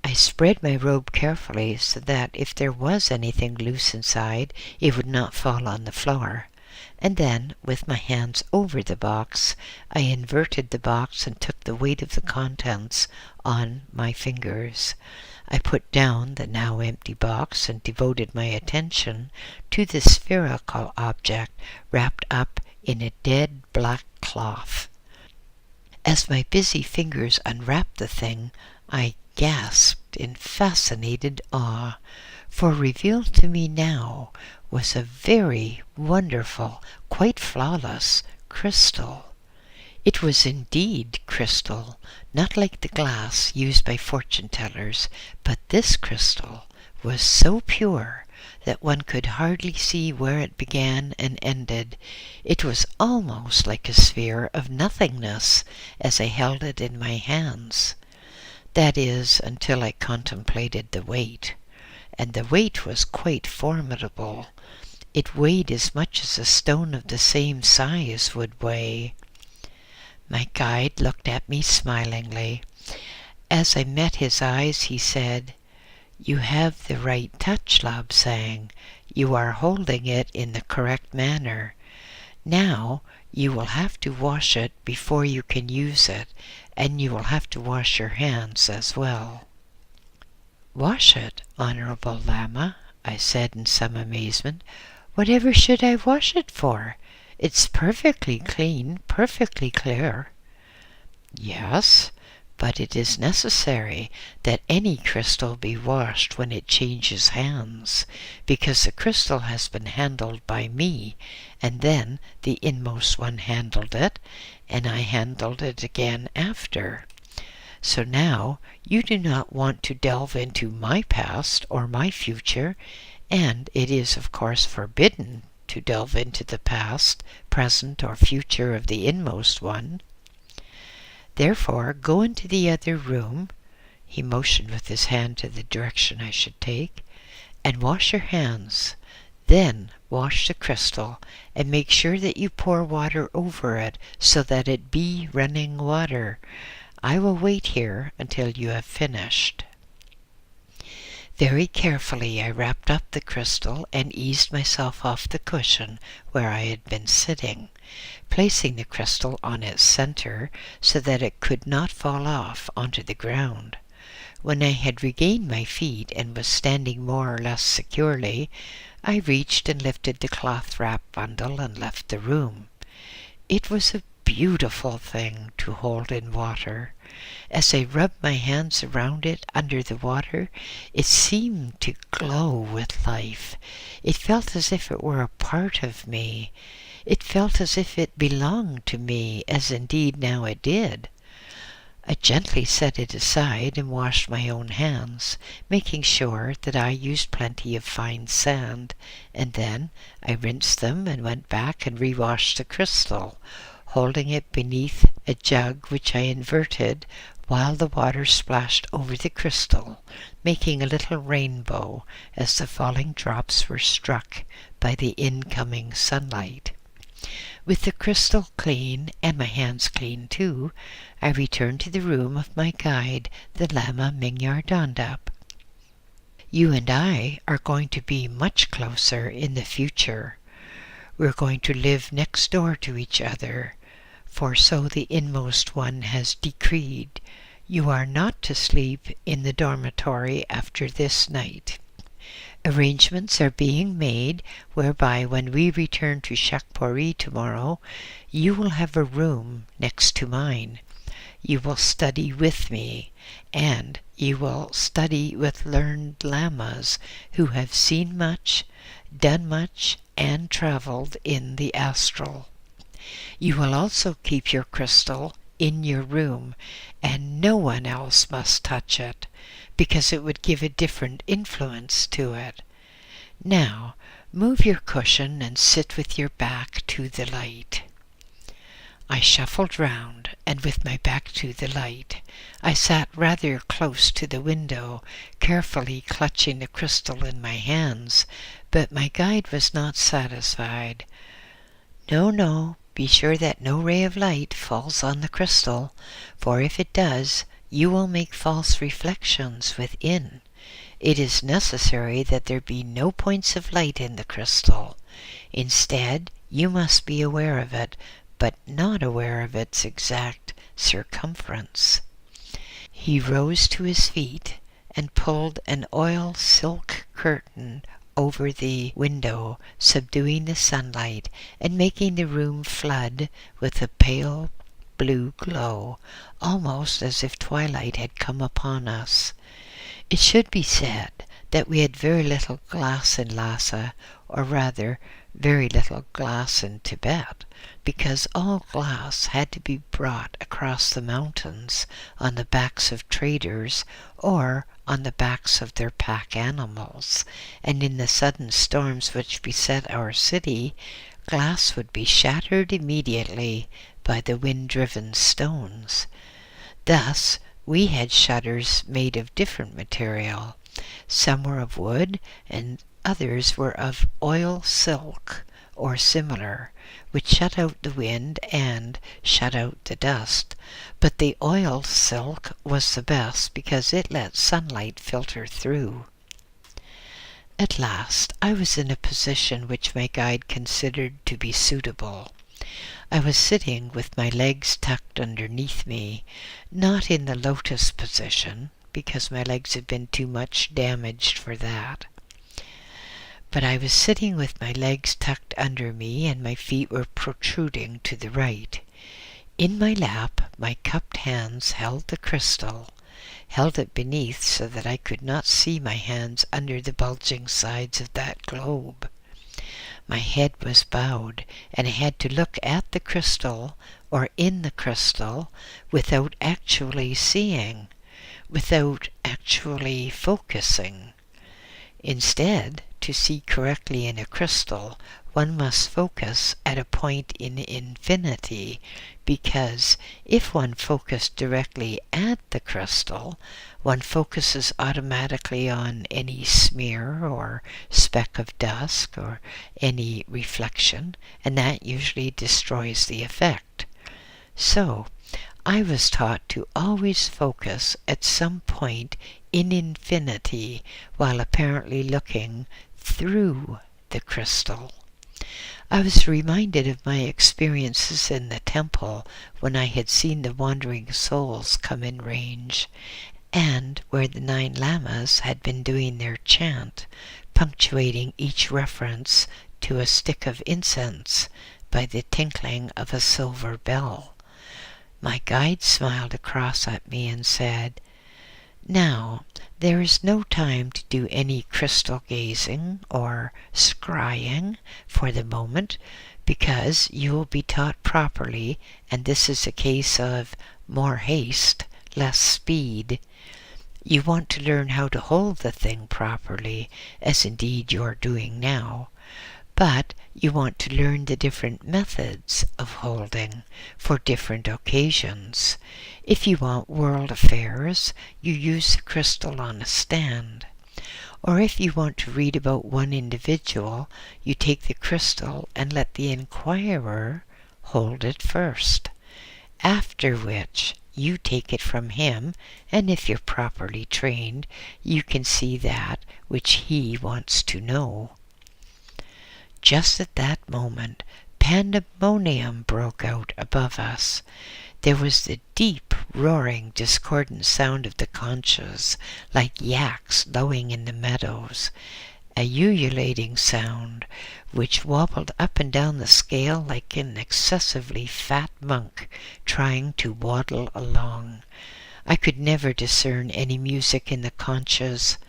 I spread my robe carefully so that if there was anything loose inside, it would not fall on the floor. And then, with my hands over the box, I inverted the box and took the weight of the contents on my fingers. I put down the now empty box and devoted my attention to the spherical object wrapped up in a dead black cloth. As my busy fingers unwrapped the thing, I gasped in fascinated awe, for revealed to me now was a very wonderful, quite flawless crystal. It was indeed crystal, not like the glass used by fortune-tellers, but this crystal was so pure that one could hardly see where it began and ended. It was almost like a sphere of nothingness as I held it in my hands. That is, until I contemplated the weight. And the weight was quite formidable. It weighed as much as a stone of the same size would weigh. My guide looked at me smilingly. As I met his eyes, he said, "You have the right touch, Labsang. You are holding it in the correct manner. Now you will have to wash it before you can use it, and you will have to wash your hands as well." "Wash it, Honorable Lama?" I said in some amazement. "Whatever should I wash it for? It's perfectly clean, perfectly clear." "Yes, but it is necessary that any crystal be washed when it changes hands, because the crystal has been handled by me, and then the Inmost One handled it, and I handled it again after. So now you do not want to delve into my past or my future, and it is of course forbidden to delve into the past, present, or future of the Inmost One. Therefore, go into the other room," he motioned with his hand to the direction I should take, "and wash your hands. Then wash the crystal, and make sure that you pour water over it so that it be running water. I will wait here until you have finished." Very carefully I wrapped up the crystal and eased myself off the cushion where I had been sitting, placing the crystal on its center so that it could not fall off onto the ground. When I had regained my feet and was standing more or less securely, I reached and lifted the cloth wrap bundle and left the room. It was a beautiful thing to hold in water. As I rubbed my hands around it under the water, it seemed to glow with life. It felt as if it were a part of me. It felt as if it belonged to me, as indeed now it did. I gently set it aside and washed my own hands, making sure that I used plenty of fine sand, and then I rinsed them and went back and rewashed the crystal, holding it beneath a jug which I inverted while the water splashed over the crystal, making a little rainbow as the falling drops were struck by the incoming sunlight. With the crystal clean, and my hands clean too, I returned to the room of my guide, the Lama Minyardandap. You and I are going to be much closer in the future. We're going to live next door to each other, for so the inmost one has decreed. You are not to sleep in the dormitory after this night. Arrangements are being made whereby when we return to Shakpuri tomorrow, you will have a room next to mine. You will study with me, and you will study with learned lamas who have seen much, done much, and traveled in the astral. You will also keep your crystal in your room, and no one else must touch it, because it would give a different influence to it. Now, move your cushion and sit with your back to the light. I shuffled round, and with my back to the light, I sat rather close to the window, carefully clutching the crystal in my hands, but my guide was not satisfied. No, be sure that no ray of light falls on the crystal, for if it does, you will make false reflections within. It is necessary that there be no points of light in the crystal. Instead, you must be aware of it, but not aware of its exact circumference. He rose to his feet and pulled an oil silk curtain over the window, subduing the sunlight and making the room flood with a pale blue glow, almost as if twilight had come upon us. It should be said that we had very little glass in Lhasa, or rather, very little glass in Tibet, because all glass had to be brought across the mountains on the backs of traders or on the backs of their pack animals, and in the sudden storms which beset our city, glass would be shattered immediately by the wind-driven stones. Thus, we had shutters made of different material. Some were of wood, and others were of oil silk or similar, which shut out the wind and shut out the dust. But the oil silk was the best because it let sunlight filter through. At last I was in a position which my guide considered to be suitable. I was sitting with my legs tucked underneath me, not in the lotus position, because my legs had been too much damaged for that. But I was sitting with my legs tucked under me and my feet were protruding to the right. In my lap, my cupped hands held the crystal, held it beneath so that I could not see my hands under the bulging sides of that globe. My head was bowed, and I had to look at the crystal, or in the crystal, without actually seeing, without actually focusing. Instead, to see correctly in a crystal, one must focus at a point in infinity, because if one focused directly at the crystal, one focuses automatically on any smear or speck of dust or any reflection, and that usually destroys the effect. So, I was taught to always focus at some point in infinity while apparently looking through the crystal. I was reminded of my experiences in the temple when I had seen the wandering souls come in range, and where the 9 lamas had been doing their chant, punctuating each reference to a stick of incense by the tinkling of a silver bell. My guide smiled across at me and said, "Now, there is no time to do any crystal gazing or scrying for the moment, because you will be taught properly, and this is a case of more haste, less speed. You want to learn how to hold the thing properly, as indeed you're doing now, but you want to learn the different methods of holding for different occasions. If you want world affairs, you use the crystal on a stand. Or if you want to read about one individual, you take the crystal and let the inquirer hold it first, after which you take it from him, and if you're properly trained, you can see that which he wants to know." Just at that moment, pandemonium broke out above us. There was the deep, roaring, discordant sound of the conches, like yaks lowing in the meadows, a ululating sound which wobbled up and down the scale like an excessively fat monk trying to waddle along. I could never discern any music in the conches.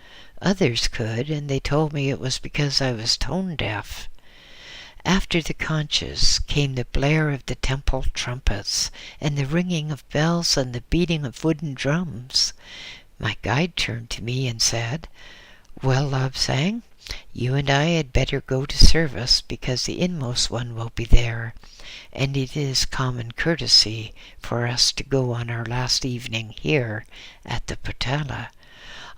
Others could, and they told me it was because I was tone deaf. After the conches came the blare of the temple trumpets, and the ringing of bells and the beating of wooden drums. My guide turned to me and said, "Well, Lobsang, you and I had better go to service, because the inmost one will be there, and it is common courtesy for us to go on our last evening here at the Potala.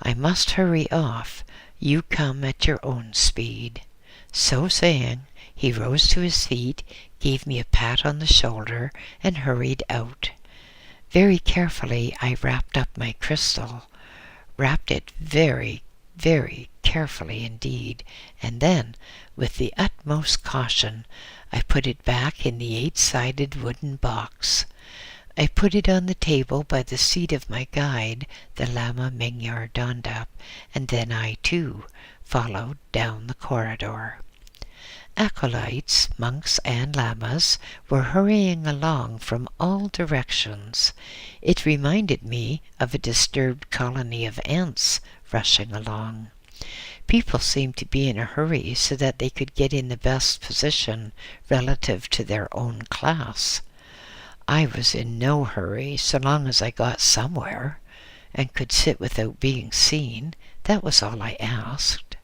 I must hurry off. You come at your own speed." So saying, he rose to his feet, gave me a pat on the shoulder, and hurried out. Very carefully I wrapped up my crystal, wrapped it very, very carefully indeed, and then, with the utmost caution, I put it back in the 8-sided wooden box. I put it on the table by the seat of my guide, the Lama Mingyar Dondap, and then I too followed down the corridor. Acolytes, monks, and lamas were hurrying along from all directions. It reminded me of a disturbed colony of ants rushing along. People seemed to be in a hurry so that they could get in the best position relative to their own class. I was in no hurry so long as I got somewhere and could sit without being seen. That was all I asked.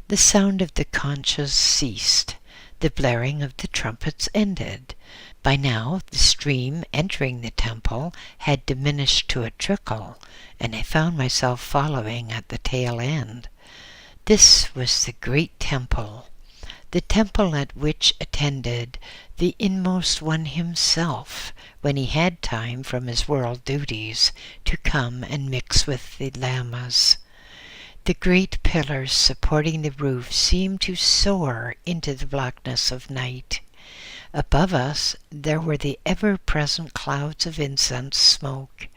The sound of the conches ceased. The blaring of the trumpets ended. By now the stream entering the temple had diminished to a trickle, and I found myself following at the tail end. This was the great temple, the temple at which attended the inmost one himself when he had time from his world duties to come and mix with the lamas. The great pillars supporting the roof seemed to soar into the blackness of night. Above us there were the ever-present clouds of incense smoke,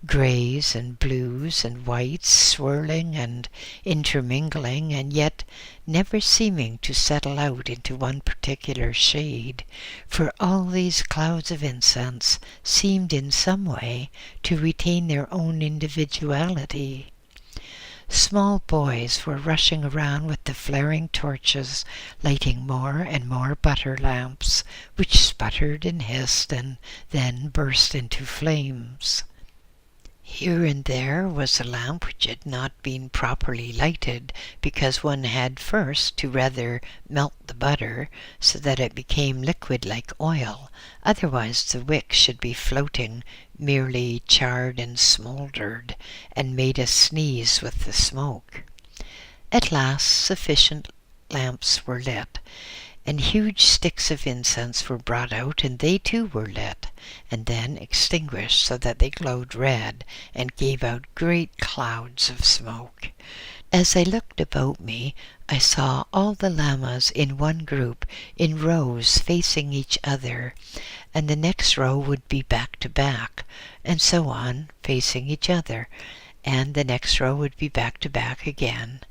greys and blues and whites swirling and intermingling, and yet never seeming to settle out into one particular shade, for all these clouds of incense seemed in some way to retain their own individuality. Small boys were rushing around with the flaring torches, lighting more and more butter lamps, which sputtered and hissed and then burst into flames. Here and there was a lamp which had not been properly lighted, because one had first to rather melt the butter so that it became liquid like oil, otherwise the wick should be floating, merely charred and smouldered, and made us sneeze with the smoke. At last sufficient lamps were lit, and huge sticks of incense were brought out, and they too were lit, and then extinguished so that they glowed red and gave out great clouds of smoke. As I looked about me, I saw all the lamas in one group, in rows facing each other, and the next row would be back to back, and so on, facing each other, and the next row would be back to back again.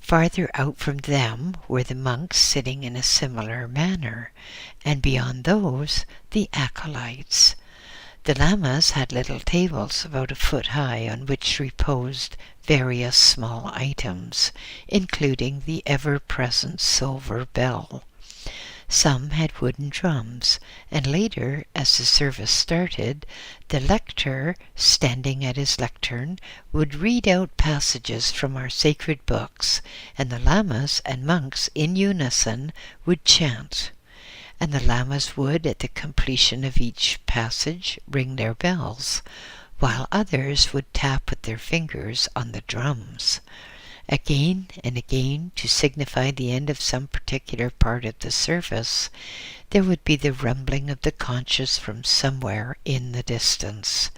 Farther out from them were the monks sitting in a similar manner, and beyond those the acolytes. The lamas had little tables about a foot high on which reposed various small items, including the ever-present silver bell. Some had wooden drums, and later, as the service started, the lector, standing at his lectern, would read out passages from our sacred books, and the lamas and monks in unison would chant. And the lamas would, at the completion of each passage, ring their bells, while others would tap with their fingers on the drums. Again and again, to signify the end of some particular part of the service, there would be the rumbling of the conches from somewhere in the distance,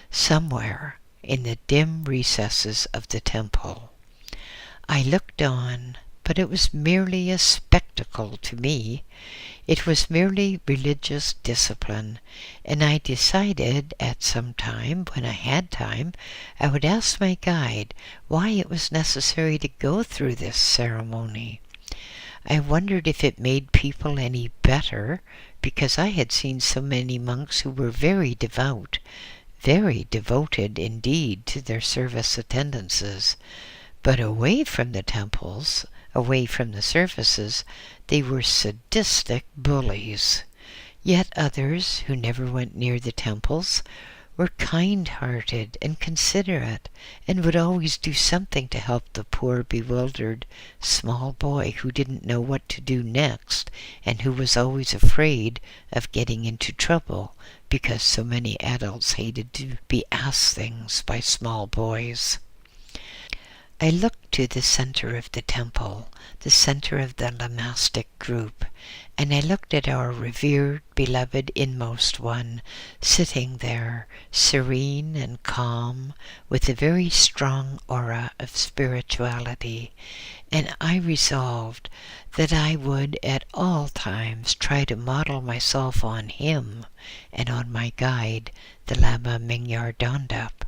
somewhere in the dim recesses of the temple. I looked on, but it was merely a spectacle to me. It was merely religious discipline, and I decided at some time, when I had time, I would ask my guide why it was necessary to go through this ceremony. I wondered if it made people any better, because I had seen so many monks who were very devout, very devoted indeed to their service attendances, but away from the temples, away from the services, they were sadistic bullies. Yet others, who never went near the temples, were kind-hearted and considerate, and would always do something to help the poor bewildered small boy who didn't know what to do next, and who was always afraid of getting into trouble because so many adults hated to be asked things by small boys. I looked to the center of the temple, the center of the lamastic group, and I looked at our revered, beloved inmost one, sitting there, serene and calm, with a very strong aura of spirituality, and I resolved that I would at all times try to model myself on him and on my guide, the Lama Mingyar Dondap.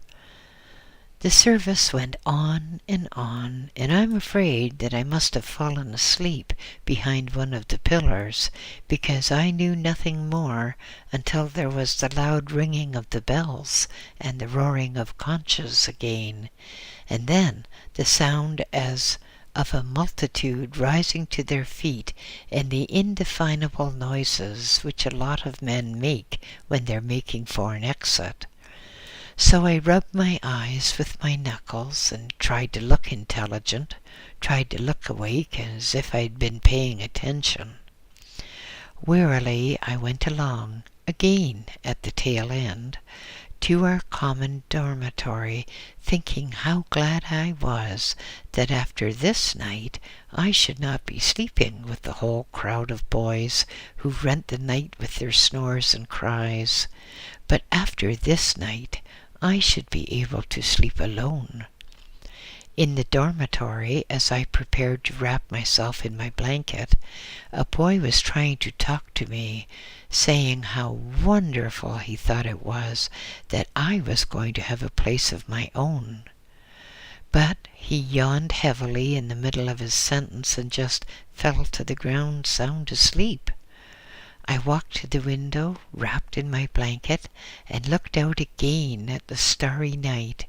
The service went on, and I'm afraid that I must have fallen asleep behind one of the pillars, because I knew nothing more until there was the loud ringing of the bells and the roaring of conches again, and then the sound as of a multitude rising to their feet, and the indefinable noises which a lot of men make when they're making for an exit. So I rubbed my eyes with my knuckles and tried to look intelligent, tried to look awake as if I'd been paying attention. Wearily I went along, again at the tail end, to our common dormitory, thinking how glad I was that after this night I should not be sleeping with the whole crowd of boys who rent the night with their snores and cries, but after this night I should be able to sleep alone. In the dormitory, as I prepared to wrap myself in my blanket, a boy was trying to talk to me, saying how wonderful he thought it was that I was going to have a place of my own. But he yawned heavily in the middle of his sentence and just fell to the ground sound asleep. I walked to the window, wrapped in my blanket, and looked out again at the starry night,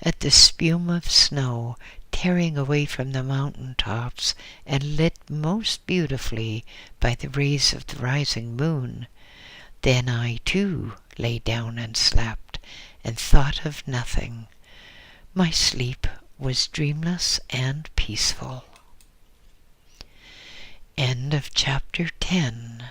at the spume of snow tearing away from the mountain tops and lit most beautifully by the rays of the rising moon. Then I, too, lay down and slept, and thought of nothing. My sleep was dreamless and peaceful. End of chapter 10.